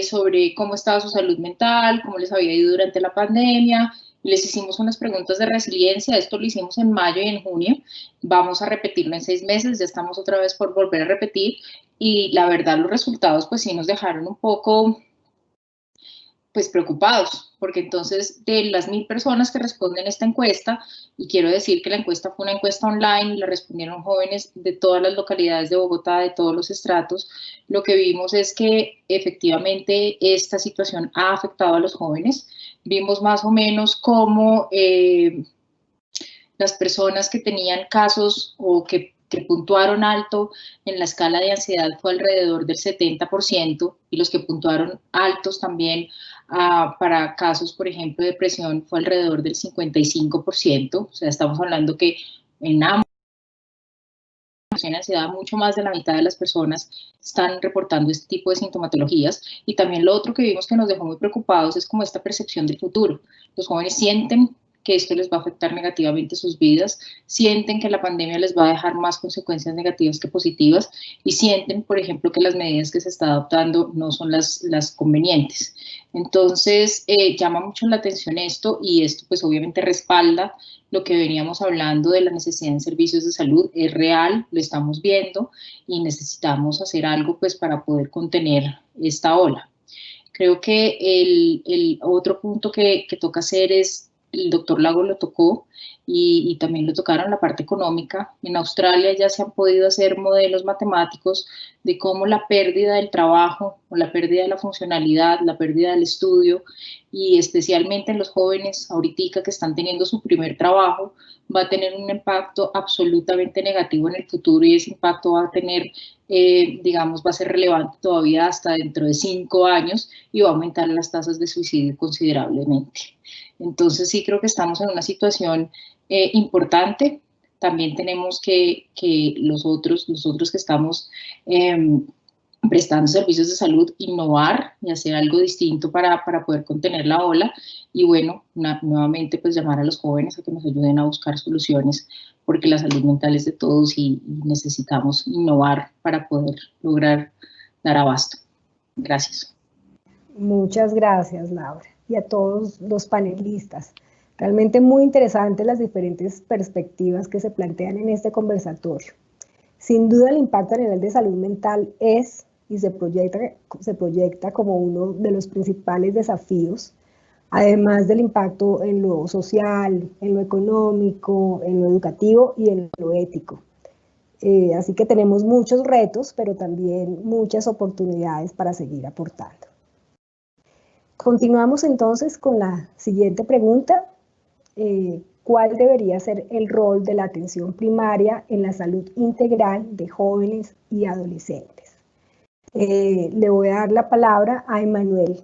sobre cómo estaba su salud mental, cómo les había ido durante la pandemia, y les hicimos unas preguntas de resiliencia. Esto lo hicimos en mayo y en junio. Vamos a repetirlo en 6 meses, ya estamos otra vez por volver a repetir, y la verdad los resultados pues sí nos dejaron un poco pues preocupados, porque entonces de las 1000 personas que responden esta encuesta, y quiero decir que la encuesta fue una encuesta online y la respondieron jóvenes de todas las localidades de Bogotá, de todos los estratos, lo que vimos es que efectivamente esta situación ha afectado a los jóvenes. Vimos más o menos cómo las personas que tenían casos o que puntuaron alto en la escala de ansiedad fue alrededor del 70%, y los que puntuaron altos también para casos, por ejemplo, de depresión fue alrededor del 55%, o sea, estamos hablando que en ambos en ansiedad, mucho más de la mitad de las personas están reportando este tipo de sintomatologías. Y también lo otro que vimos que nos dejó muy preocupados es como esta percepción del futuro. Los jóvenes sienten que esto les va a afectar negativamente sus vidas, sienten que la pandemia les va a dejar más consecuencias negativas que positivas, y sienten, por ejemplo, que las medidas que se están adoptando no son las convenientes. Entonces, llama mucho la atención esto, y esto pues obviamente respalda lo que veníamos hablando de la necesidad en servicios de salud. Es real, lo estamos viendo, y necesitamos hacer algo pues para poder contener esta ola. Creo que el otro punto que toca hacer es, el doctor Lago lo tocó, y también lo tocaron la parte económica. En Australia ya se han podido hacer modelos matemáticos de cómo la pérdida del trabajo o la pérdida de la funcionalidad, la pérdida del estudio, y especialmente en los jóvenes ahorita que están teniendo su primer trabajo, va a tener un impacto absolutamente negativo en el futuro, y ese impacto va a tener, digamos, va a ser relevante todavía hasta dentro de 5 años, y va a aumentar las tasas de suicidio considerablemente. Entonces sí creo que estamos en una situación importante. También tenemos que nosotros que estamos prestando servicios de salud, innovar y hacer algo distinto para poder contener la ola. Y bueno, nuevamente pues llamar a los jóvenes a que nos ayuden a buscar soluciones, porque la salud mental es de todos y necesitamos innovar para poder lograr dar abasto. Gracias. Muchas gracias, Laura, y a todos los panelistas. Realmente muy interesantes las diferentes perspectivas que se plantean en este conversatorio. Sin duda el impacto a nivel de salud mental es y se proyecta como uno de los principales desafíos, además del impacto en lo social, en lo económico, en lo educativo y en lo ético. Así que tenemos muchos retos, pero también muchas oportunidades para seguir aportando. Continuamos entonces con la siguiente pregunta. ¿Cuál debería ser el rol de la atención primaria en la salud integral de jóvenes y adolescentes? Le voy a dar la palabra a Emanuel.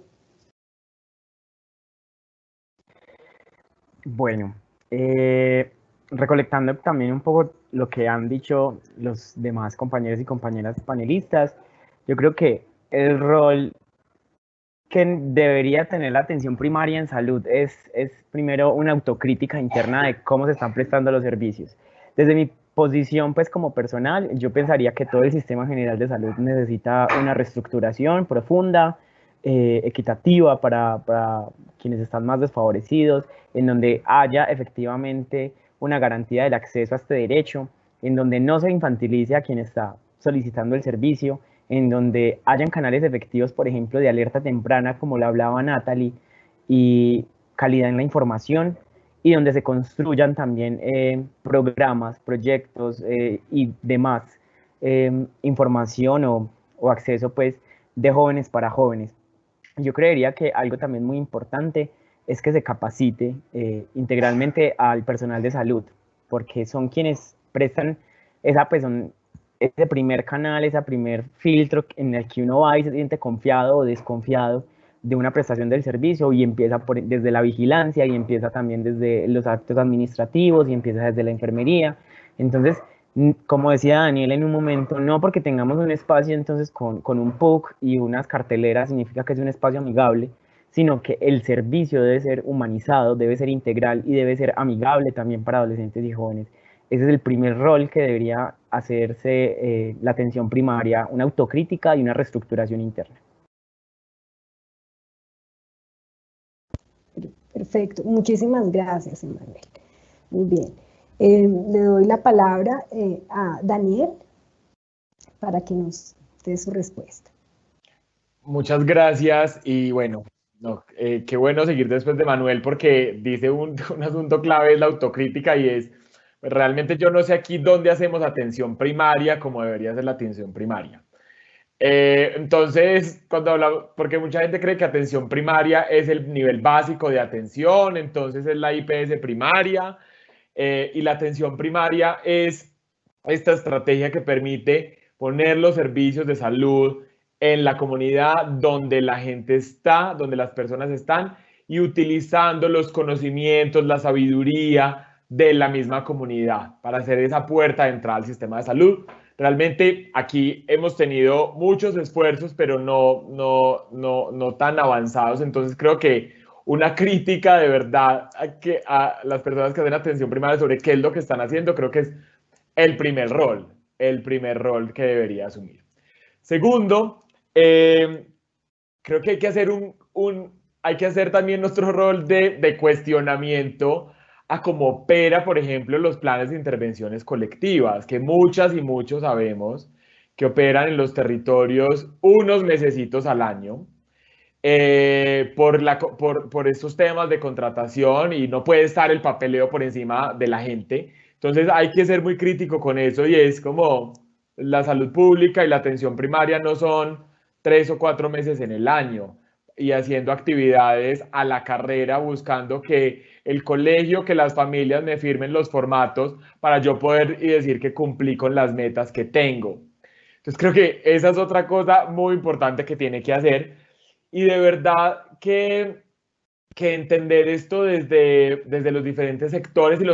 Bueno, recolectando también un poco lo que han dicho los demás compañeros y compañeras panelistas, yo creo que el rol que debería tener la atención primaria en salud es primero una autocrítica interna de cómo se están prestando los servicios. Desde mi posición pues como personal, yo pensaría que todo el sistema general de salud necesita una reestructuración profunda, equitativa para quienes están más desfavorecidos, en donde haya efectivamente una garantía del acceso a este derecho, en donde no se infantilice a quien está solicitando el servicio, en donde hayan canales efectivos, por ejemplo, de alerta temprana, como lo hablaba Natalie, y calidad en la información, y donde se construyan también programas, proyectos y demás información o acceso pues de jóvenes para jóvenes. Yo creería que algo también muy importante es que se capacite integralmente al personal de salud, porque son quienes prestan ese primer canal, ese primer filtro en el que uno va y se siente confiado o desconfiado de una prestación del servicio, y empieza desde la vigilancia, y empieza también desde los actos administrativos, y empieza desde la enfermería. Entonces, como decía Daniel en un momento, no porque tengamos un espacio entonces con un PUC y unas carteleras significa que es un espacio amigable, sino que el servicio debe ser humanizado, debe ser integral y debe ser amigable también para adolescentes y jóvenes. Ese es el primer rol que debería hacerse la atención primaria, una autocrítica y una reestructuración interna. Perfecto, muchísimas gracias, Emanuel. Muy bien. Le doy la palabra a Daniel para que nos dé su respuesta. Muchas gracias y bueno, qué bueno seguir después de Manuel porque dice un asunto clave, es la autocrítica, y es, pues, realmente yo no sé aquí dónde hacemos atención primaria como debería ser la atención primaria. Entonces, cuando hablamos, porque mucha gente cree que atención primaria es el nivel básico de atención, entonces es la IPS primaria, y la atención primaria es esta estrategia que permite poner los servicios de salud en la comunidad donde la gente está, donde las personas están, y utilizando los conocimientos, la sabiduría de la misma comunidad para hacer esa puerta de entrada al sistema de salud. Realmente aquí hemos tenido muchos esfuerzos, pero no tan avanzados. Entonces creo que una crítica de verdad a las personas que hacen atención primaria sobre qué es lo que están haciendo, creo que es el primer rol que debería asumir. Segundo, creo que hay que hacer hay que hacer también nuestro rol de cuestionamiento a cómo opera, por ejemplo, los planes de intervenciones colectivas, que muchas y muchos sabemos que operan en los territorios unos mesecitos al año, por estos temas de contratación, y no puede estar el papeleo por encima de la gente. Entonces hay que ser muy crítico con eso, y es como la salud pública y la atención primaria no son 3 o 4 meses en el año y haciendo actividades a la carrera buscando que el colegio, que las familias me firmen los formatos para yo poder y decir que cumplí con las metas que tengo. Entonces creo que esa es otra cosa muy importante que tiene que hacer, y de verdad que entender esto desde los diferentes sectores y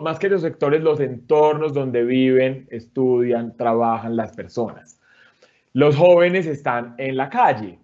más que los sectores, los entornos donde viven, estudian, trabajan las personas. Los jóvenes están en la calle.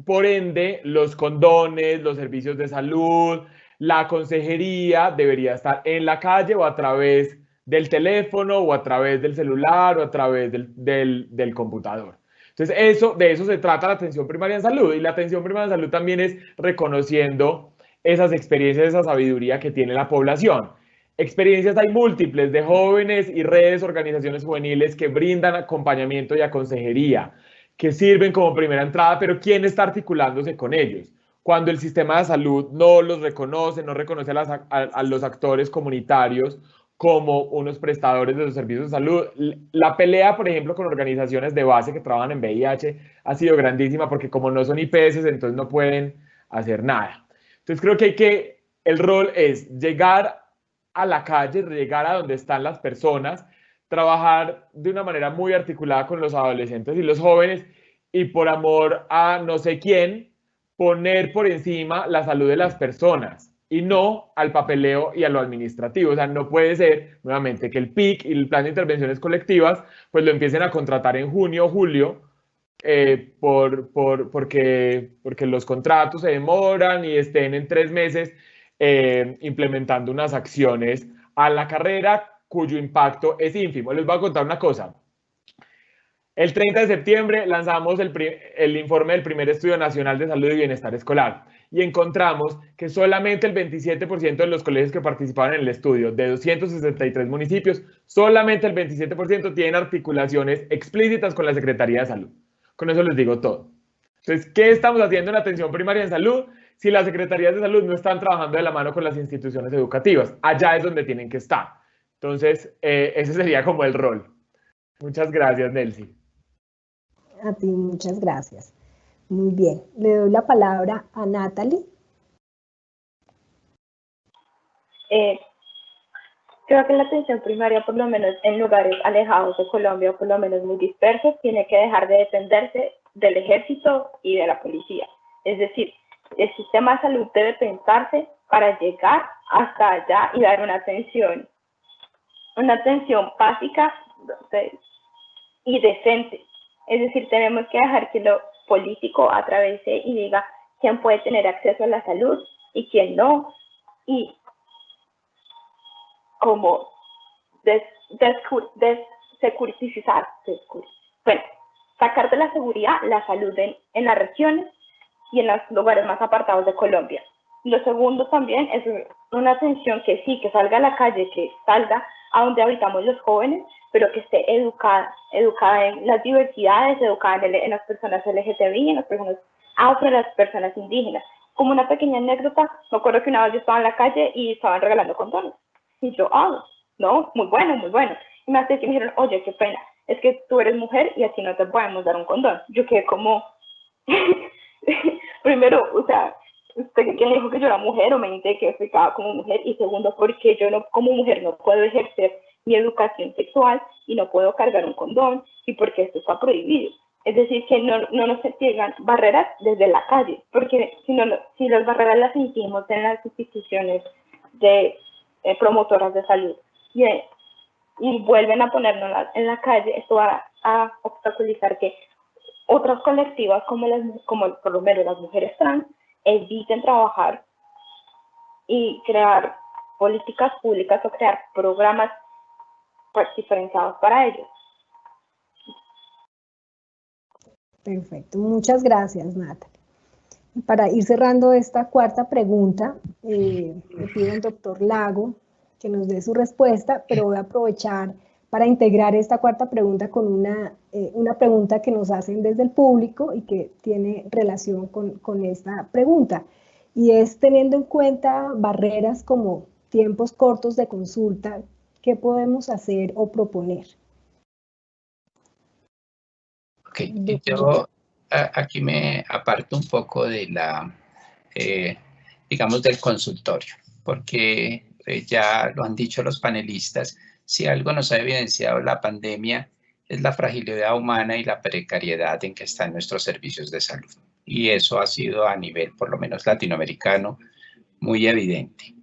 Por ende, los condones, los servicios de salud, la consejería debería estar en la calle o a través del teléfono o a través del celular o a través del computador. Entonces, de eso se trata la atención primaria en salud, y la atención primaria en salud también es reconociendo esas experiencias, esa sabiduría que tiene la población. Experiencias hay múltiples de jóvenes y redes, organizaciones juveniles que brindan acompañamiento y consejería, que sirven como primera entrada, pero ¿quién está articulándose con ellos? Cuando el sistema de salud no los reconoce, no reconoce a los actores comunitarios como unos prestadores de los servicios de salud. La pelea, por ejemplo, con organizaciones de base que trabajan en VIH ha sido grandísima, porque como no son IPS, entonces no pueden hacer nada. Entonces creo que el rol es llegar a la calle, llegar a donde están las personas, trabajar de una manera muy articulada con los adolescentes y los jóvenes, y por amor a no sé quién, poner por encima la salud de las personas y no al papeleo y a lo administrativo. O sea, no puede ser, nuevamente, que el PIC y el plan de intervenciones colectivas pues lo empiecen a contratar en junio o julio, porque los contratos se demoran y estén en 3 meses implementando unas acciones a la carrera cuyo impacto es ínfimo. Les voy a contar una cosa. El 30 de septiembre lanzamos el informe del primer Estudio Nacional de Salud y Bienestar Escolar. y encontramos que solamente el 27% de los colegios que participaban en el estudio, de 263 municipios, solamente el 27% tienen articulaciones explícitas con la Secretaría de Salud. Con eso les digo todo. Entonces, ¿qué estamos haciendo en atención primaria en salud si las secretarías de salud no están trabajando de la mano con las instituciones educativas? Allá es donde tienen que estar. Entonces, ese sería como el rol. Muchas gracias, Nelcy. A ti, muchas gracias. Muy bien, le doy la palabra a Natalie. Creo que la atención primaria, por lo menos en lugares alejados de Colombia, o por lo menos muy dispersos, tiene que dejar de dependerse del ejército y de la policía. Es decir, el sistema de salud debe pensarse para llegar hasta allá y dar una atención básica y decente. Es decir, tenemos que dejar que lo político atraviese y diga quién puede tener acceso a la salud y quién no, y como sacar de la seguridad la salud en las regiones y en los lugares más apartados de Colombia. Lo segundo también es una atención que sí, que salga a la calle, que salga a donde habitamos los jóvenes, pero que esté educada en las diversidades, educada en las personas LGTBI, en las personas afro, en las personas indígenas. Como una pequeña anécdota, me acuerdo que una vez yo estaba en la calle y estaban regalando condones. Y yo, no, muy bueno, muy bueno. Y me dijeron, oye, qué pena, es que tú eres mujer y así no te podemos dar un condón. Yo quedé como, primero, o sea, ¿quién dijo que yo era mujer o me identificaba como mujer? Y segundo, porque yo no, como mujer no puedo ejercer mi educación sexual y no puedo cargar un condón y porque esto está prohibido. Es decir, que no nos llegan barreras desde la calle, porque si las barreras las sentimos en las instituciones de promotoras de salud y vuelven a ponernos en la calle, esto va a obstaculizar que otras colectivas como por lo menos las mujeres trans eviten trabajar y crear políticas públicas o crear programas diferenciados para ellos. Perfecto, muchas gracias, Natalie. Para ir cerrando esta cuarta pregunta, le pido al doctor Lago que nos dé su respuesta, pero voy a aprovechar para integrar esta cuarta pregunta con una pregunta que nos hacen desde el público y que tiene relación con esta pregunta. Y es, teniendo en cuenta barreras como tiempos cortos de consulta, ¿qué podemos hacer o proponer? Ok, yo aquí me aparto un poco de digamos, del consultorio, porque ya lo han dicho los panelistas, si algo nos ha evidenciado la pandemia es la fragilidad humana y la precariedad en que están nuestros servicios de salud. Y eso ha sido a nivel, por lo menos latinoamericano, muy evidente.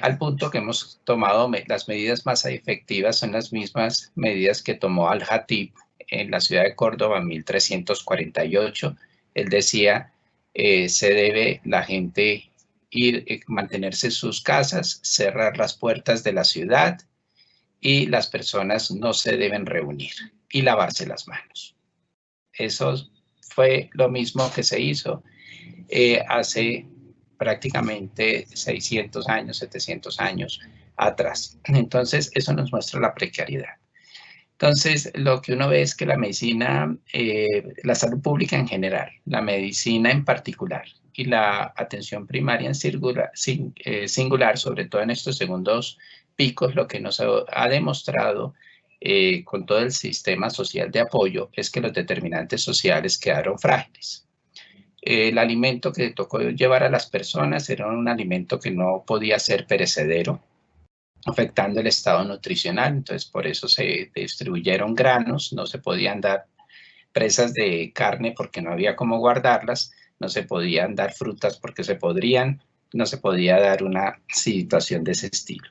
Al punto que hemos tomado las medidas más efectivas son las mismas medidas que tomó Al-Hatib en la ciudad de Córdoba en 1348. Él decía, se debe la gente mantenerse en sus casas, cerrar las puertas de la ciudad y las personas no se deben reunir y lavarse las manos. Eso fue lo mismo que se hizo hace prácticamente 600 años, 700 años atrás. Entonces, eso nos muestra la precariedad. Entonces, lo que uno ve es que la medicina, la salud pública en general, la medicina en particular y la atención primaria en singular, sobre todo en estos segundos picos, lo que nos ha demostrado con todo el sistema social de apoyo es que los determinantes sociales quedaron frágiles. El alimento que tocó llevar a las personas era un alimento que no podía ser perecedero, afectando el estado nutricional. Entonces, por eso se distribuyeron granos, no se podían dar presas de carne porque no había cómo guardarlas, no se podían dar frutas porque se podrían, no se podía dar una situación de ese estilo.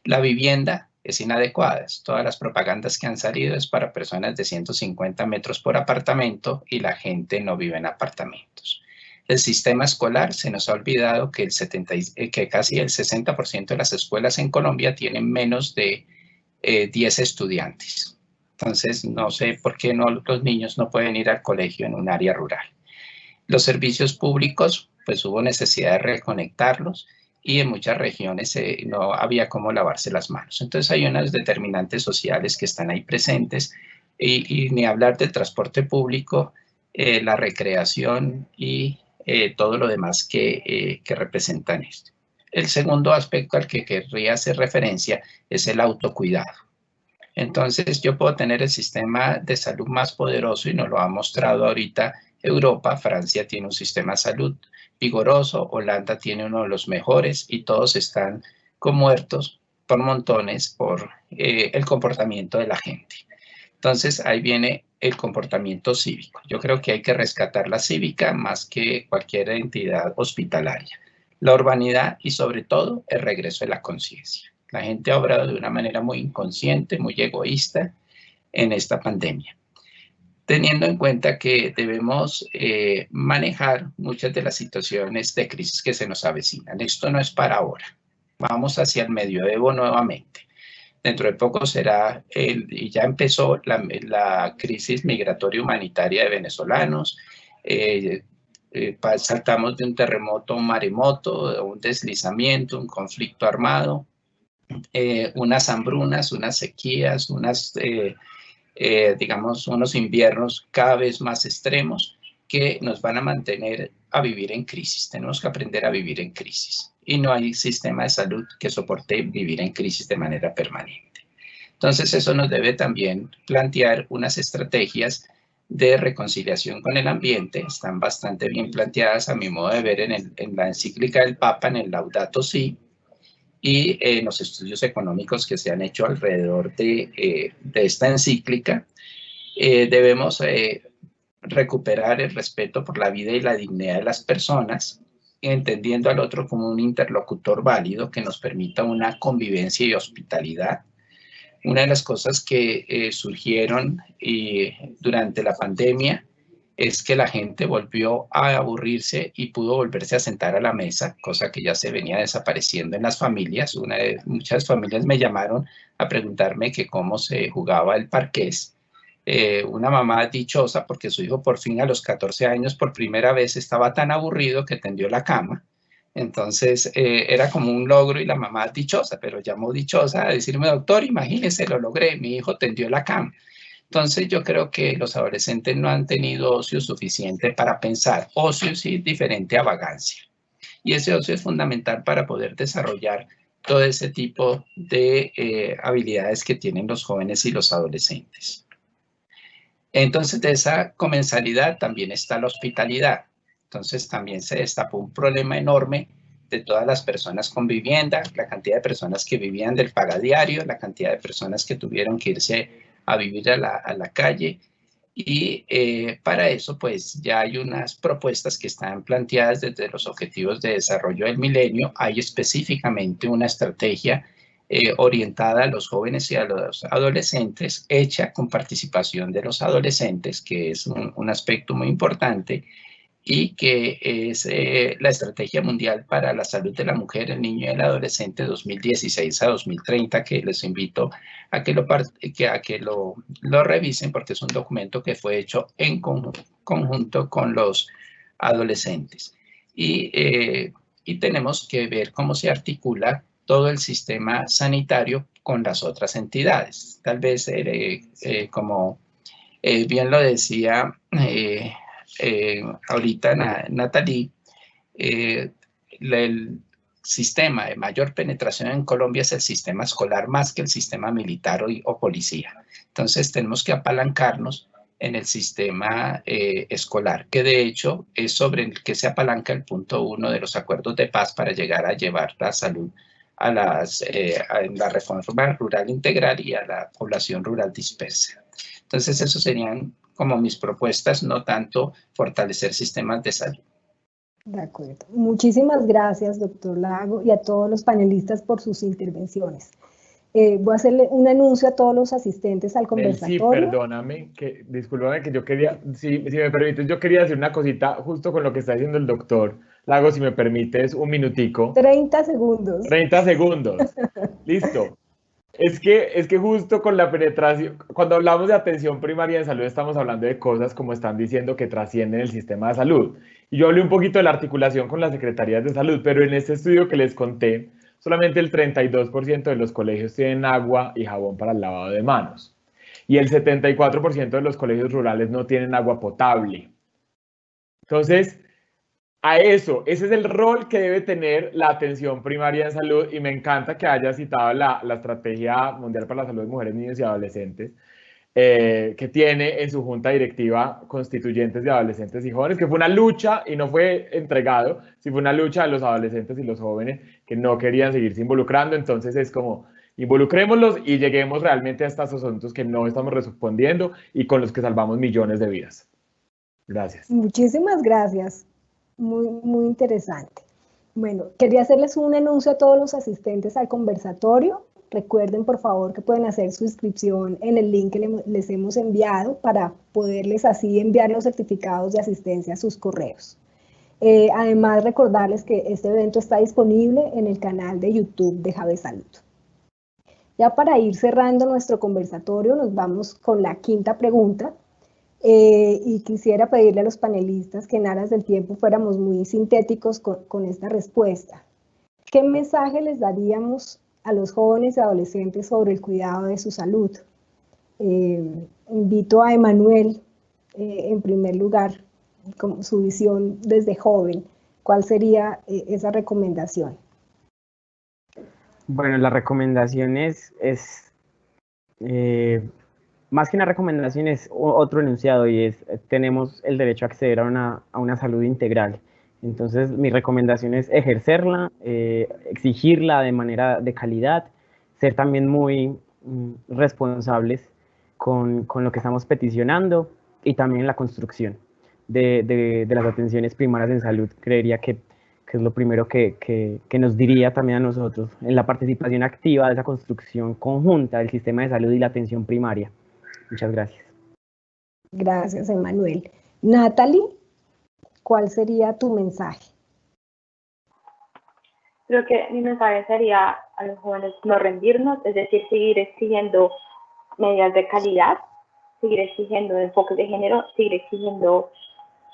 La vivienda es inadecuada. Todas las propagandas que han salido es para personas de 150 metros por apartamento y la gente no vive en apartamentos. El sistema escolar, se nos ha olvidado que casi el 60% de las escuelas en Colombia tienen menos de 10 estudiantes. Entonces, no sé por qué los niños no pueden ir al colegio en un área rural. Los servicios públicos, pues hubo necesidad de reconectarlos y en muchas regiones no había cómo lavarse las manos. Entonces hay unas determinantes sociales que están ahí presentes y ni hablar del transporte público, la recreación y todo lo demás que representan esto. El segundo aspecto al que querría hacer referencia es el autocuidado. Entonces yo puedo tener el sistema de salud más poderoso y nos lo ha mostrado ahorita Europa. Francia tiene un sistema de salud vigoroso, Holanda tiene uno de los mejores y todos están con muertos por montones por el comportamiento de la gente. Entonces ahí viene el comportamiento cívico. Yo creo que hay que rescatar la cívica más que cualquier entidad hospitalaria. La urbanidad y sobre todo el regreso de la conciencia. La gente ha obrado de una manera muy inconsciente, muy egoísta en esta pandemia, teniendo en cuenta que debemos manejar muchas de las situaciones de crisis que se nos avecinan. Esto no es para ahora. Vamos hacia el medioevo nuevamente. Dentro de poco será, y ya empezó la crisis migratoria humanitaria de venezolanos. Saltamos de un terremoto a un maremoto, un deslizamiento, un conflicto armado, unas hambrunas, unas sequías, digamos, unos inviernos cada vez más extremos que nos van a mantener a vivir en crisis. Tenemos que aprender a vivir en crisis y no hay sistema de salud que soporte vivir en crisis de manera permanente. Entonces eso nos debe también plantear unas estrategias de reconciliación con el ambiente. Están bastante bien planteadas a mi modo de ver en la encíclica del Papa, en el Laudato Si, y en los estudios económicos que se han hecho alrededor de esta encíclica. Debemos recuperar el respeto por la vida y la dignidad de las personas, entendiendo al otro como un interlocutor válido que nos permita una convivencia y hospitalidad. Una de las cosas que surgieron durante la pandemia es que la gente volvió a aburrirse y pudo volverse a sentar a la mesa, cosa que ya se venía desapareciendo en las familias. Muchas familias me llamaron a preguntarme que cómo se jugaba el parqués. Una mamá dichosa porque su hijo por fin a los 14 años por primera vez estaba tan aburrido que tendió la cama. Entonces era como un logro y la mamá dichosa, pero llamó dichosa a decirme, doctor, imagínese, lo logré, mi hijo tendió la cama. Entonces yo creo que los adolescentes no han tenido ocio suficiente para pensar. Ocio sí diferente a vagancia. Y ese ocio es fundamental para poder desarrollar todo ese tipo de habilidades que tienen los jóvenes y los adolescentes. Entonces de esa comensalidad también está la hospitalidad. Entonces también se destapó un problema enorme de todas las personas con vivienda, la cantidad de personas que vivían del pagadiario, la cantidad de personas que tuvieron que irse a vivir a la calle. Y para eso pues ya hay unas propuestas que están planteadas desde los Objetivos de Desarrollo del Milenio. Hay específicamente una estrategia orientada a los jóvenes y a los adolescentes, hecha con participación de los adolescentes, que es un aspecto muy importante, y que es la Estrategia Mundial para la Salud de la Mujer, el Niño y el Adolescente 2016 a 2030, que les invito a que lo revisen porque es un documento que fue hecho en conjunto con los adolescentes. Y tenemos que ver cómo se articula todo el sistema sanitario con las otras entidades. Tal vez, como bien lo decía ahorita Natalie, el sistema de mayor penetración en Colombia es el sistema escolar más que el sistema militar o policía. Entonces tenemos que apalancarnos en el sistema escolar, que de hecho es sobre el que se apalanca el punto 1 de los acuerdos de paz para llegar a llevar la salud a la reforma rural integral y a la población rural dispersa. Entonces, esos serían como mis propuestas, no tanto fortalecer sistemas de salud. De acuerdo. Muchísimas gracias, doctor Lago, y a todos los panelistas por sus intervenciones. Voy a hacerle un anuncio a todos los asistentes al conversatorio. Sí, perdóname, discúlpame que yo quería, si me permites, yo quería hacer una cosita justo con lo que está diciendo el doctor Lago, si me permites, un minutico. 30 segundos. 30 segundos. Listo. Es que justo con la penetración, cuando hablamos de atención primaria en salud, estamos hablando de cosas, como están diciendo, que trascienden el sistema de salud. Y yo hablé un poquito de la articulación con las secretarías de salud, pero en este estudio que les conté, solamente el 32% de los colegios tienen agua y jabón para el lavado de manos. Y el 74% de los colegios rurales no tienen agua potable. Entonces, ese es el rol que debe tener la atención primaria en salud, y me encanta que haya citado la Estrategia Mundial para la Salud de Mujeres, Niños y Adolescentes, que tiene en su junta directiva constituyentes de adolescentes y jóvenes, que fue una lucha y no fue entregado, sí fue una lucha de los adolescentes y los jóvenes que no querían seguirse involucrando. Entonces es como, involucrémoslos y lleguemos realmente a estos asuntos que no estamos respondiendo y con los que salvamos millones de vidas. Gracias. Muchísimas gracias. Muy interesante. Bueno, quería hacerles un anuncio a todos los asistentes al conversatorio. Recuerden, por favor, que pueden hacer su inscripción en el link que les hemos enviado para poderles así enviar los certificados de asistencia a sus correos. Además, recordarles que este evento está disponible en el canal de YouTube de Jave Salud. Ya para ir cerrando nuestro conversatorio, nos vamos con la quinta pregunta. Y quisiera pedirle a los panelistas que en aras del tiempo fuéramos muy sintéticos con esta respuesta. ¿Qué mensaje les daríamos a los jóvenes y adolescentes sobre el cuidado de su salud? Invito a Emanuel, en primer lugar, con su visión desde joven. ¿Cuál sería esa recomendación? Bueno, la recomendación es más que una recomendación, es otro enunciado, y es: tenemos el derecho a acceder a una salud integral. Entonces, mi recomendación es ejercerla, exigirla de manera de calidad, ser también muy responsables con lo que estamos peticionando, y también la construcción de las atenciones primarias en salud. Creería que es lo primero que nos diría también a nosotros en la participación activa de esa construcción conjunta del sistema de salud y la atención primaria. Muchas gracias. Gracias, Emanuel. Natalie, ¿cuál sería tu mensaje? Creo que mi mensaje sería a los jóvenes no rendirnos, es decir, seguir exigiendo medidas de calidad, seguir exigiendo enfoques de género, seguir exigiendo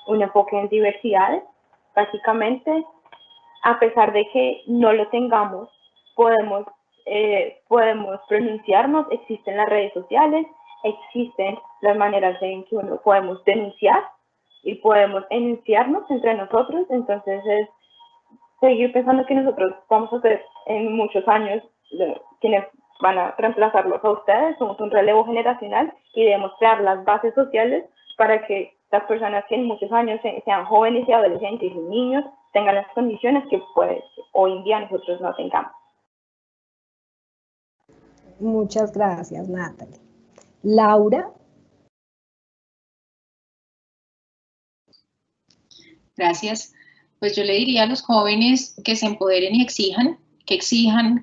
un enfoque en diversidad. Básicamente, a pesar de que no lo tengamos, podemos pronunciarnos. Existen las redes sociales, existen las maneras en que uno podemos denunciar y podemos enunciarnos entre nosotros. Entonces es seguir pensando que nosotros vamos a ser en muchos años quienes van a reemplazarlos a ustedes. Somos un relevo generacional y debemos crear las bases sociales para que las personas que en muchos años sean jóvenes y adolescentes y niños tengan las condiciones que pues hoy en día nosotros no tengamos. Muchas gracias, Natalie. Laura. Gracias. Pues yo le diría a los jóvenes que se empoderen y exijan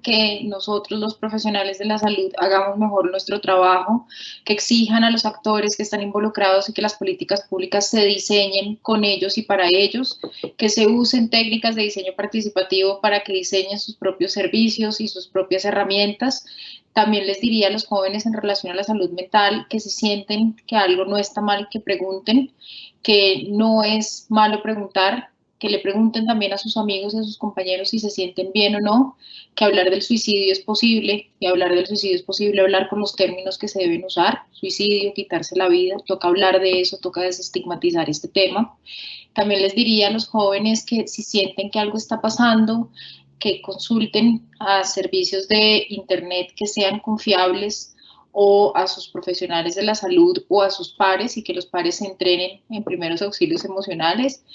que nosotros, los profesionales de la salud, hagamos mejor nuestro trabajo, que exijan a los actores que están involucrados y que las políticas públicas se diseñen con ellos y para ellos, que se usen técnicas de diseño participativo para que diseñen sus propios servicios y sus propias herramientas. También les diría a los jóvenes en relación a la salud mental que si sienten que algo no está mal, que pregunten, que no es malo preguntar, que le pregunten también a sus amigos y a sus compañeros si se sienten bien o no, que hablar del suicidio es posible, y hablar del suicidio es posible hablar con los términos que se deben usar: suicidio, quitarse la vida. Toca hablar de eso, toca desestigmatizar este tema. También les diría a los jóvenes que si sienten que algo está pasando, que consulten a servicios de internet que sean confiables, o a sus profesionales de la salud o a sus pares, y que los pares se entrenen en primeros auxilios emocionales.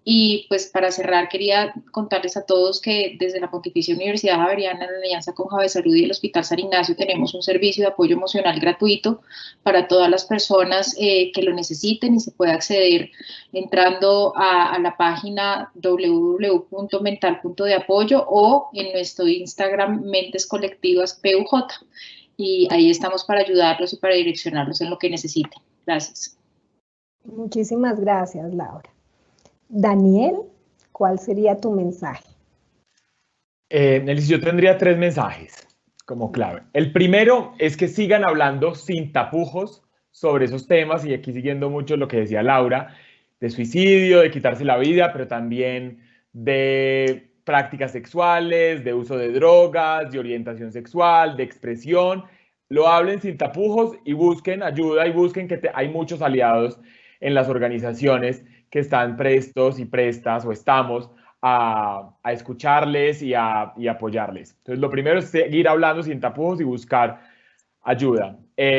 Y pues para cerrar, quería contarles a todos que desde la Pontificia Universidad Javeriana, en alianza con Jave Salud y el Hospital San Ignacio, tenemos un servicio de apoyo emocional gratuito para todas las personas que lo necesiten, y se puede acceder entrando a la página www.mental.deapoyo o en nuestro Instagram Mentes Colectivas PUJ. Y ahí estamos para ayudarlos y para direccionarlos en lo que necesiten. Gracias. Muchísimas gracias, Laura. Daniel, ¿cuál sería tu mensaje? Nelly, yo tendría 3 mensajes. como clave. El primero es que sigan hablando sin tapujos sobre esos temas, y aquí siguiendo mucho lo que decía Laura, de suicidio, de quitarse la vida, pero también de prácticas sexuales, de uso de drogas, de orientación sexual, de expresión. Lo hablen sin tapujos y busquen ayuda y busquen que hay muchos aliados en las organizaciones que están prestos y prestas, o estamos, a escucharles y a apoyarles. Entonces, lo primero es seguir hablando sin tapujos y buscar ayuda,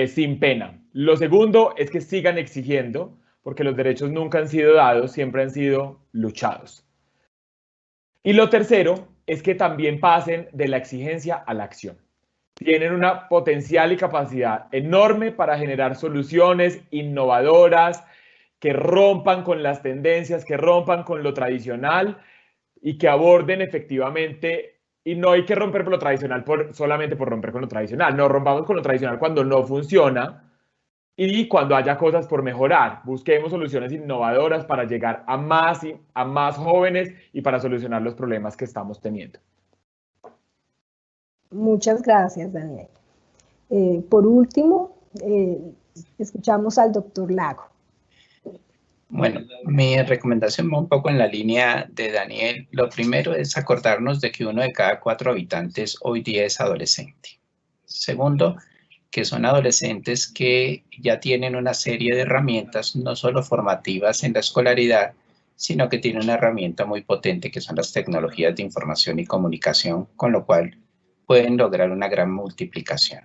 sin pena. Lo segundo es que sigan exigiendo, porque los derechos nunca han sido dados, siempre han sido luchados. Y lo tercero es que también pasen de la exigencia a la acción. Tienen una potencial y capacidad enorme para generar soluciones innovadoras que rompan con las tendencias, que rompan con lo tradicional y que aborden efectivamente. Y no hay que romper por lo tradicional solamente por romper con lo tradicional. No rompamos con lo tradicional cuando no funciona y cuando haya cosas por mejorar. Busquemos soluciones innovadoras para llegar a más jóvenes y para solucionar los problemas que estamos teniendo. Muchas gracias, Daniel. Por último, escuchamos al doctor Lago. Bueno, mi recomendación va un poco en la línea de Daniel. Lo primero es acordarnos de que 1 de cada 4 habitantes hoy día es adolescente. Segundo, que son adolescentes que ya tienen una serie de herramientas, no solo formativas en la escolaridad, sino que tienen una herramienta muy potente que son las tecnologías de información y comunicación, con lo cual pueden lograr una gran multiplicación.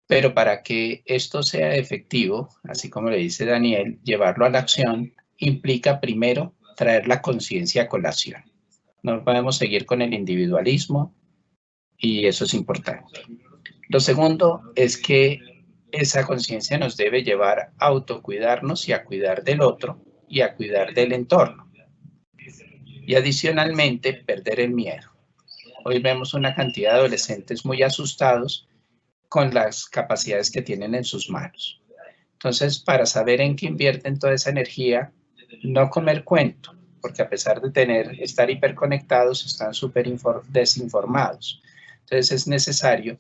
Pero para que esto sea efectivo, así como le dice Daniel, llevarlo a la acción implica primero traer la conciencia a colación. No podemos seguir con el individualismo y eso es importante. Lo segundo es que esa conciencia nos debe llevar a autocuidarnos y a cuidar del otro y a cuidar del entorno. Y adicionalmente, perder el miedo. Hoy vemos una cantidad de adolescentes muy asustados con las capacidades que tienen en sus manos. Entonces, para saber en qué invierten toda esa energía, no comer cuento, porque a pesar de estar hiperconectados, están súper desinformados. Entonces, es necesario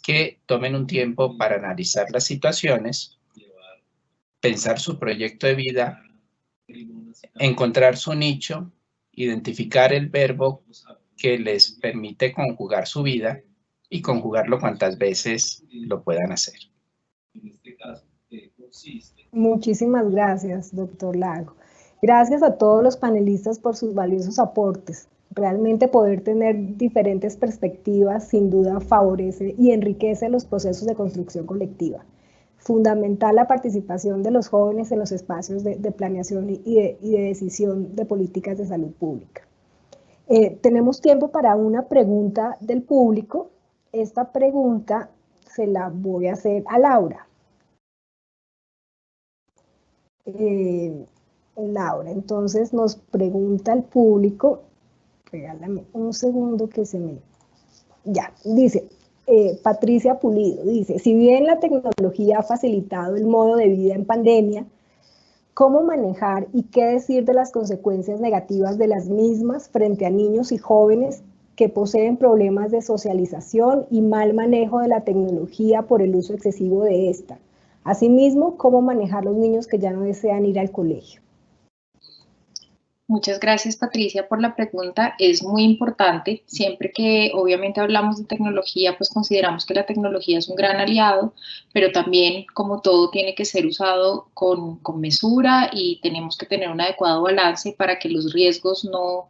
que tomen un tiempo para analizar las situaciones, pensar su proyecto de vida, encontrar su nicho, identificar el verbo que les permite conjugar su vida y conjugarlo cuantas veces lo puedan hacer. Muchísimas gracias, doctor Lago. Gracias a todos los panelistas por sus valiosos aportes. Realmente poder tener diferentes perspectivas sin duda favorece y enriquece los procesos de construcción colectiva. Fundamental la participación de los jóvenes en los espacios de planeación y de decisión de políticas de salud pública. Tenemos tiempo para una pregunta del público. Esta pregunta se la voy a hacer a Laura. Laura, entonces nos pregunta el público, regálame un segundo que se me... Ya, dice, Patricia Pulido, dice, si bien la tecnología ha facilitado el modo de vida en pandemia, ¿cómo manejar y qué decir de las consecuencias negativas de las mismas frente a niños y jóvenes que poseen problemas de socialización y mal manejo de la tecnología por el uso excesivo de esta? Asimismo, ¿cómo manejar los niños que ya no desean ir al colegio? Muchas gracias, Patricia, por la pregunta. Es muy importante. Siempre que obviamente hablamos de tecnología, pues consideramos que la tecnología es un gran aliado, pero también, como todo, tiene que ser usado con mesura y tenemos que tener un adecuado balance para que los riesgos no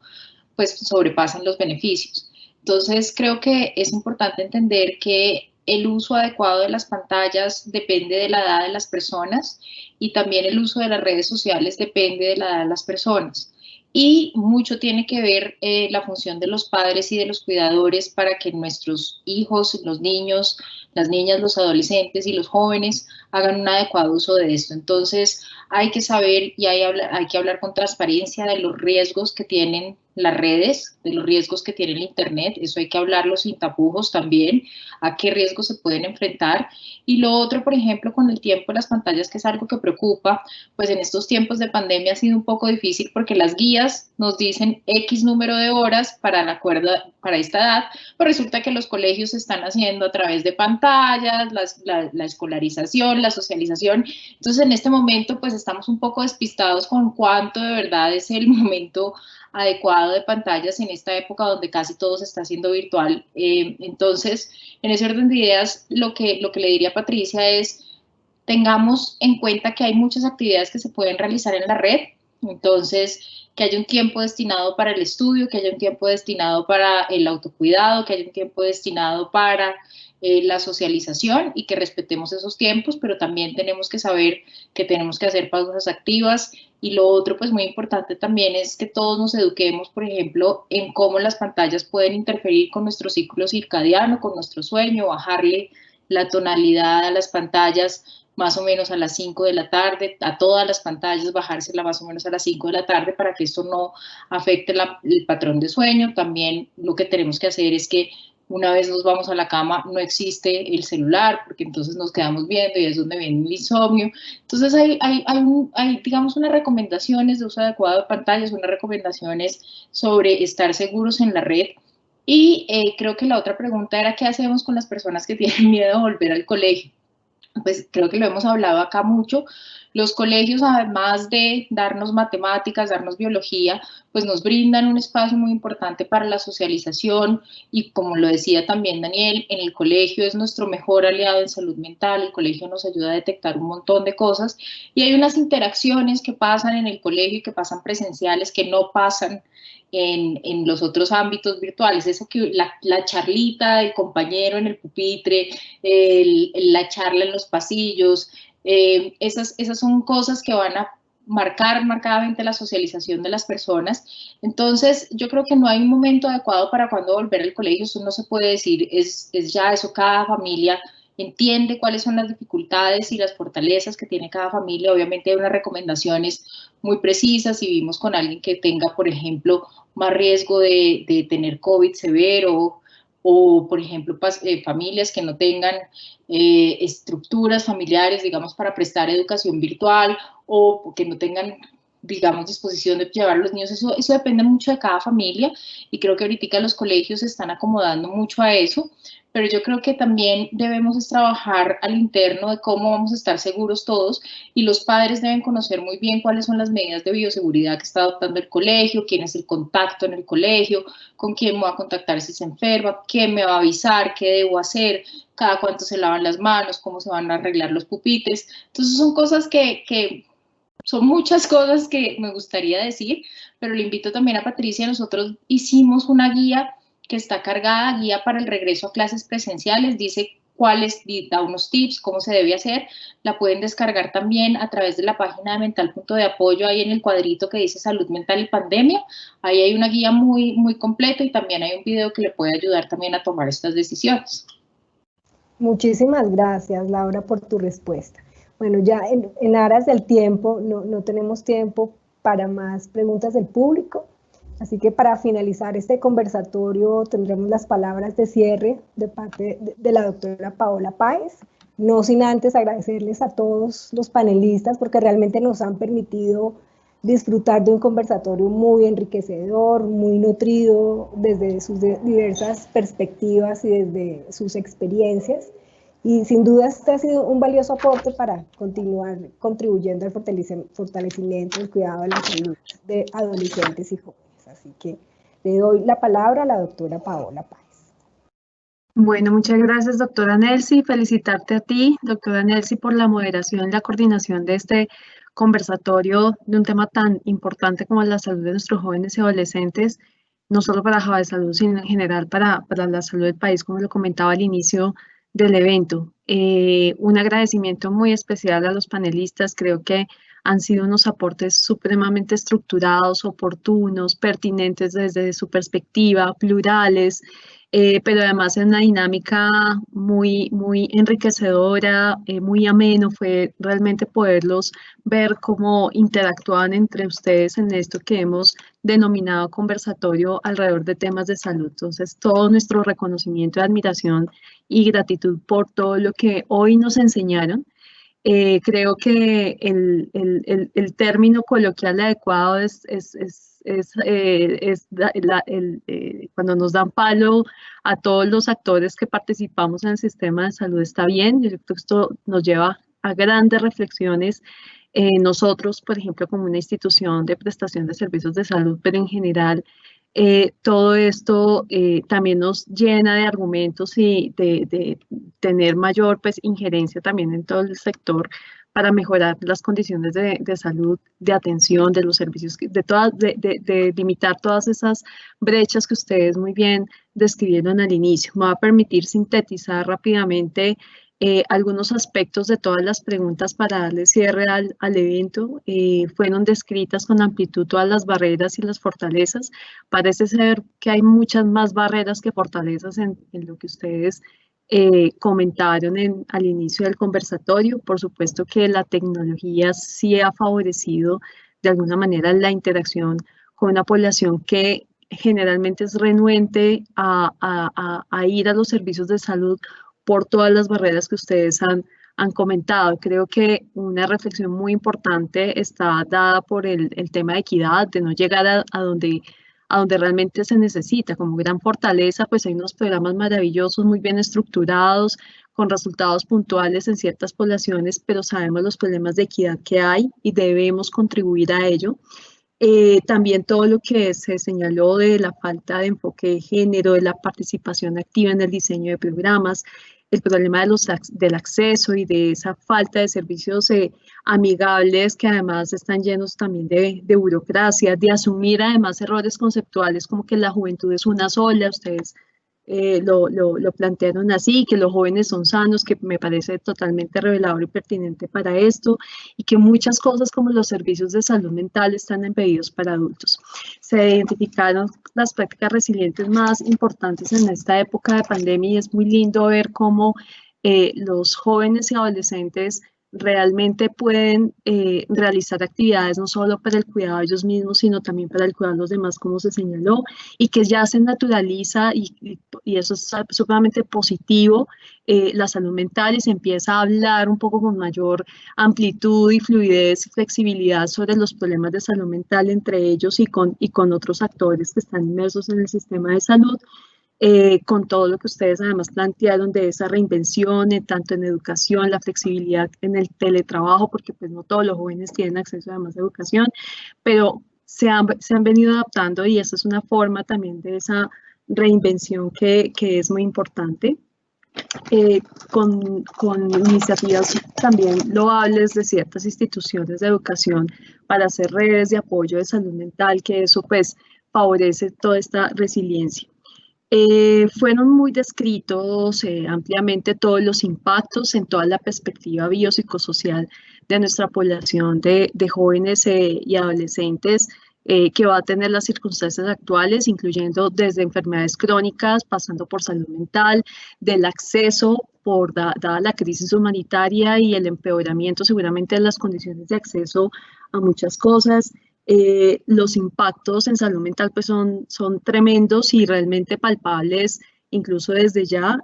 pues sobrepasen los beneficios. Entonces, creo que es importante entender que el uso adecuado de las pantallas depende de la edad de las personas y también el uso de las redes sociales depende de la edad de las personas. Y mucho tiene que ver la función de los padres y de los cuidadores para que nuestros hijos, los niños, las niñas, los adolescentes y los jóvenes hagan un adecuado uso de esto. Entonces hay que saber y hay que hablar con transparencia de los riesgos que tienen las redes, de los riesgos que tiene el Internet, eso hay que hablarlo sin tapujos también, a qué riesgos se pueden enfrentar. Y lo otro, por ejemplo, con el tiempo de las pantallas, que es algo que preocupa, pues en estos tiempos de pandemia ha sido un poco difícil porque las guías nos dicen X número de horas para esta edad, pero resulta que los colegios se están haciendo a través de pantallas, la escolarización, la socialización. Entonces, en este momento, pues estamos un poco despistados con cuánto de verdad es el momento adecuado de pantallas en esta época donde casi todo se está haciendo virtual. Entonces, en ese orden de ideas, lo que le diría a Patricia es, tengamos en cuenta que hay muchas actividades que se pueden realizar en la red, entonces que haya un tiempo destinado para el estudio, que haya un tiempo destinado para el autocuidado, que haya un tiempo destinado para la socialización y que respetemos esos tiempos, pero también tenemos que saber que tenemos que hacer pausas activas. Y lo otro, pues muy importante también, es que todos nos eduquemos, por ejemplo, en cómo las pantallas pueden interferir con nuestro ciclo circadiano, con nuestro sueño, bajarle la tonalidad a las pantallas más o menos a las 5 de la tarde, a todas las pantallas bajársela más o menos a las 5 de la tarde para que esto no afecte el patrón de sueño. También lo que tenemos que hacer es que una vez nos vamos a la cama no existe el celular, porque entonces nos quedamos viendo y es donde viene el insomnio. Entonces hay digamos, unas recomendaciones de uso adecuado de pantallas, unas recomendaciones sobre estar seguros en la red. Y creo que la otra pregunta era ¿qué hacemos con las personas que tienen miedo a volver al colegio? Pues creo que lo hemos hablado acá mucho. Los colegios, además de darnos matemáticas, darnos biología, pues nos brindan un espacio muy importante para la socialización y, como lo decía también Daniel, en el colegio es nuestro mejor aliado en salud mental. El colegio nos ayuda a detectar un montón de cosas y hay unas interacciones que pasan en el colegio y que pasan presenciales que no pasan en los otros ámbitos virtuales. Esa que la charlita del compañero en el pupitre, la charla en los pasillos, esas son cosas que van a marcar marcadamente la socialización de las personas. Entonces, yo creo que no hay un momento adecuado para cuando volver al colegio, eso no se puede decir, es ya eso, cada familia entiende cuáles son las dificultades y las fortalezas que tiene cada familia. Obviamente hay unas recomendaciones muy precisas. Si vivimos con alguien que tenga, por ejemplo, más riesgo de tener COVID severo, o por ejemplo, familias que no tengan estructuras familiares, digamos, para prestar educación virtual, o que no tengan, digamos, disposición de llevar a los niños, eso depende mucho de cada familia, y creo que ahorita los colegios se están acomodando mucho a eso, pero yo creo que también debemos trabajar al interno de cómo vamos a estar seguros todos, y los padres deben conocer muy bien cuáles son las medidas de bioseguridad que está adoptando el colegio, quién es el contacto en el colegio, con quién me voy a contactar si se enferma, quién me va a avisar, qué debo hacer, cada cuánto se lavan las manos, cómo se van a arreglar los pupitres. Entonces son cosas que son muchas cosas que me gustaría decir, pero le invito también a Patricia. Nosotros hicimos una guía que está cargada, guía para el regreso a clases presenciales, dice da unos tips, cómo se debe hacer. La pueden descargar también a través de la página de Mental.de-apoyo, ahí en el cuadrito que dice Salud Mental y Pandemia. Ahí hay una guía muy, muy completa y también hay un video que le puede ayudar también a tomar estas decisiones. Muchísimas gracias, Laura, por tu respuesta. Bueno, ya en aras del tiempo, no tenemos tiempo para más preguntas del público, así que para finalizar este conversatorio tendremos las palabras de cierre de parte de la doctora Paola Páez, no sin antes agradecerles a todos los panelistas porque realmente nos han permitido disfrutar de un conversatorio muy enriquecedor, muy nutrido desde sus diversas perspectivas y desde sus experiencias. Y sin duda este ha sido un valioso aporte para continuar contribuyendo al fortalecimiento del cuidado de la salud de adolescentes y jóvenes. Así que le doy la palabra a la doctora Paola Páez. Bueno, muchas gracias, doctora Nelcy. Felicitarte a ti, doctora Nelcy, por la moderación y la coordinación de este conversatorio de un tema tan importante como la salud de nuestros jóvenes y adolescentes, no solo para Java de Salud, sino en general para la salud del país, como lo comentaba al inicio del evento. Un agradecimiento muy especial a los panelistas. Creo que han sido unos aportes supremamente estructurados, oportunos, pertinentes desde su perspectiva, plurales, pero además en una dinámica muy enriquecedora, muy ameno. Fue realmente poderlos ver cómo interactúan entre ustedes en esto que hemos denominado conversatorio alrededor de temas de salud. Entonces, todo nuestro reconocimiento y admiración y gratitud por todo lo que hoy nos enseñaron. Creo que el término coloquial adecuado es cuando nos dan palo a todos los actores que participamos en el sistema de salud está bien. Yo creo que esto nos lleva a grandes reflexiones. Nosotros, por ejemplo, como una institución de prestación de servicios de salud, pero en general, todo esto también nos llena de argumentos y de tener mayor pues, injerencia también en todo el sector para mejorar las condiciones de salud, de atención, de los servicios, de limitar todas esas brechas que ustedes muy bien describieron al inicio. Me va a permitir sintetizar rápidamente algunos aspectos de todas las preguntas para darle cierre al evento. Fueron descritas con amplitud todas las barreras y las fortalezas. Parece ser que hay muchas más barreras que fortalezas en lo que ustedes comentaron al inicio del conversatorio. Por supuesto que la tecnología sí ha favorecido de alguna manera la interacción con una población que generalmente es renuente a ir a los servicios de salud por todas las barreras que ustedes han comentado. Creo que una reflexión muy importante está dada por el tema de equidad, de no llegar a donde realmente se necesita. Como gran fortaleza, pues hay unos programas maravillosos, muy bien estructurados, con resultados puntuales en ciertas poblaciones, pero sabemos los problemas de equidad que hay y debemos contribuir a ello. También todo lo que se señaló de la falta de enfoque de género, de la participación activa en el diseño de programas, el problema del acceso y de esa falta de servicios amigables que además están llenos también de burocracia, de asumir además errores conceptuales como que la juventud es una sola. Ustedes lo plantearon así, que los jóvenes son sanos, que me parece totalmente revelador y pertinente para esto, y que muchas cosas como los servicios de salud mental están impedidos para adultos. Se identificaron las prácticas resilientes más importantes en esta época de pandemia y es muy lindo ver cómo los jóvenes y adolescentes realmente pueden realizar actividades no solo para el cuidado de ellos mismos, sino también para el cuidado de los demás, como se señaló, y que ya se naturaliza, y eso es sumamente positivo, la salud mental, y se empieza a hablar un poco con mayor amplitud y fluidez y flexibilidad sobre los problemas de salud mental entre ellos y con otros actores que están inmersos en el sistema de salud. Con todo lo que ustedes además plantearon de esa reinvención, tanto en educación, la flexibilidad en el teletrabajo, porque pues no todos los jóvenes tienen acceso además a educación, pero se han venido adaptando y esa es una forma también de esa reinvención que es muy importante. Con iniciativas también loables de ciertas instituciones de educación para hacer redes de apoyo de salud mental, que eso pues favorece toda esta resiliencia. Fueron muy descritos ampliamente todos los impactos en toda la perspectiva biopsicosocial de nuestra población de jóvenes y adolescentes que va a tener las circunstancias actuales, incluyendo desde enfermedades crónicas, pasando por salud mental, del acceso dada la crisis humanitaria y el empeoramiento seguramente de las condiciones de acceso a muchas cosas. Los impactos en salud mental pues son tremendos y realmente palpables, incluso desde ya,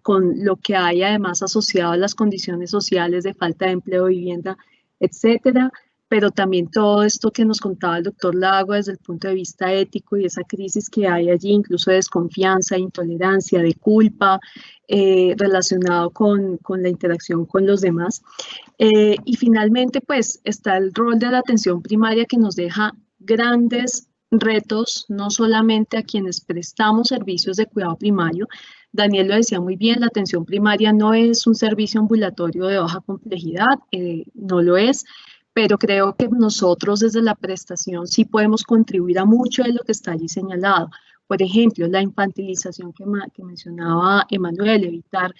con lo que hay además asociado a las condiciones sociales de falta de empleo, vivienda, etcétera, pero también todo esto que nos contaba el doctor Lago desde el punto de vista ético y esa crisis que hay allí, incluso de desconfianza, intolerancia, de culpa, relacionado con la interacción con los demás. Y finalmente, pues, está el rol de la atención primaria que nos deja grandes retos, no solamente a quienes prestamos servicios de cuidado primario. Daniel lo decía muy bien, la atención primaria no es un servicio ambulatorio de baja complejidad, no lo es, pero creo que nosotros desde la prestación sí podemos contribuir a mucho de lo que está allí señalado. Por ejemplo, la infantilización que mencionaba Emanuel, evitar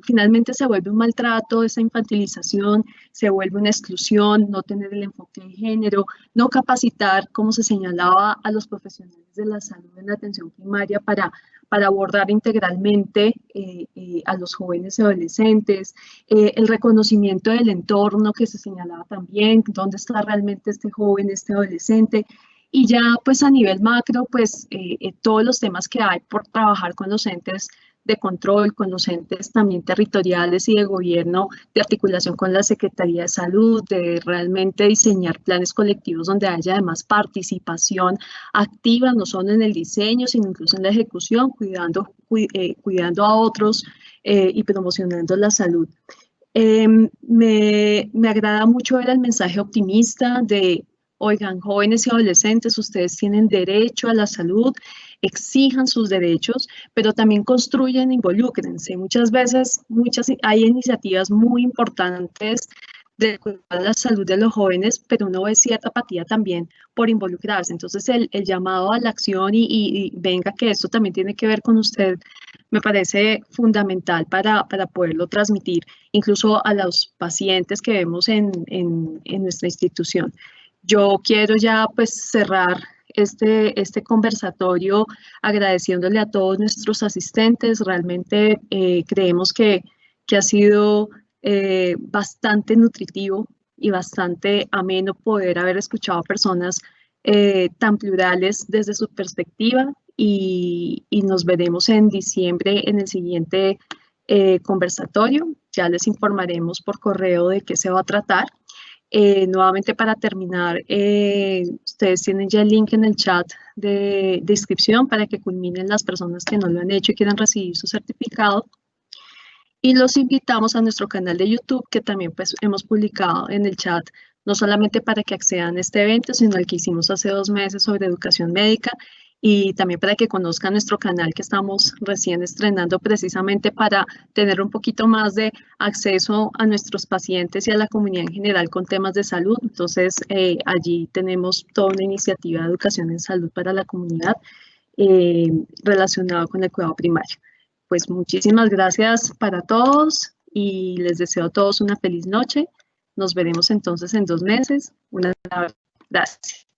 finalmente se vuelve un maltrato, esa infantilización, se vuelve una exclusión, no tener el enfoque de género, no capacitar, como se señalaba, a los profesionales de la salud en la atención primaria para abordar integralmente a los jóvenes y adolescentes, el reconocimiento del entorno que se señalaba también, dónde está realmente este joven, este adolescente, y ya pues a nivel macro, pues todos los temas que hay por trabajar con los entes de control, con los entes también territoriales y de gobierno, de articulación con la Secretaría de Salud, de realmente diseñar planes colectivos donde haya además participación activa, no solo en el diseño, sino incluso en la ejecución, cuidando a otros y promocionando la salud. Me agrada mucho ver el mensaje optimista de: oigan, jóvenes y adolescentes, ustedes tienen derecho a la salud, exijan sus derechos, pero también construyan e involúcrense. Muchas veces hay iniciativas muy importantes de cuidar la salud de los jóvenes, pero uno ve cierta apatía también por involucrarse. Entonces, el llamado a la acción y venga que esto también tiene que ver con usted, me parece fundamental para poderlo transmitir, incluso a los pacientes que vemos en nuestra institución. Yo quiero ya pues cerrar este conversatorio agradeciéndole a todos nuestros asistentes. Realmente creemos que ha sido bastante nutritivo y bastante ameno poder haber escuchado a personas tan plurales desde su perspectiva, y nos veremos en diciembre en el siguiente conversatorio. Ya les informaremos por correo de qué se va a tratar. Nuevamente, para terminar, ustedes tienen ya el link en el chat de inscripción para que culminen las personas que no lo han hecho y quieran recibir su certificado. Y los invitamos a nuestro canal de YouTube, que también pues hemos publicado en el chat, no solamente para que accedan a este evento, sino el que hicimos hace 2 meses sobre educación médica, y también para que conozcan nuestro canal que estamos recién estrenando precisamente para tener un poquito más de acceso a nuestros pacientes y a la comunidad en general con temas de salud. Entonces, allí tenemos toda una iniciativa de educación en salud para la comunidad relacionada con el cuidado primario. Pues muchísimas gracias para todos y les deseo a todos una feliz noche. Nos veremos entonces en 2 meses. Gracias.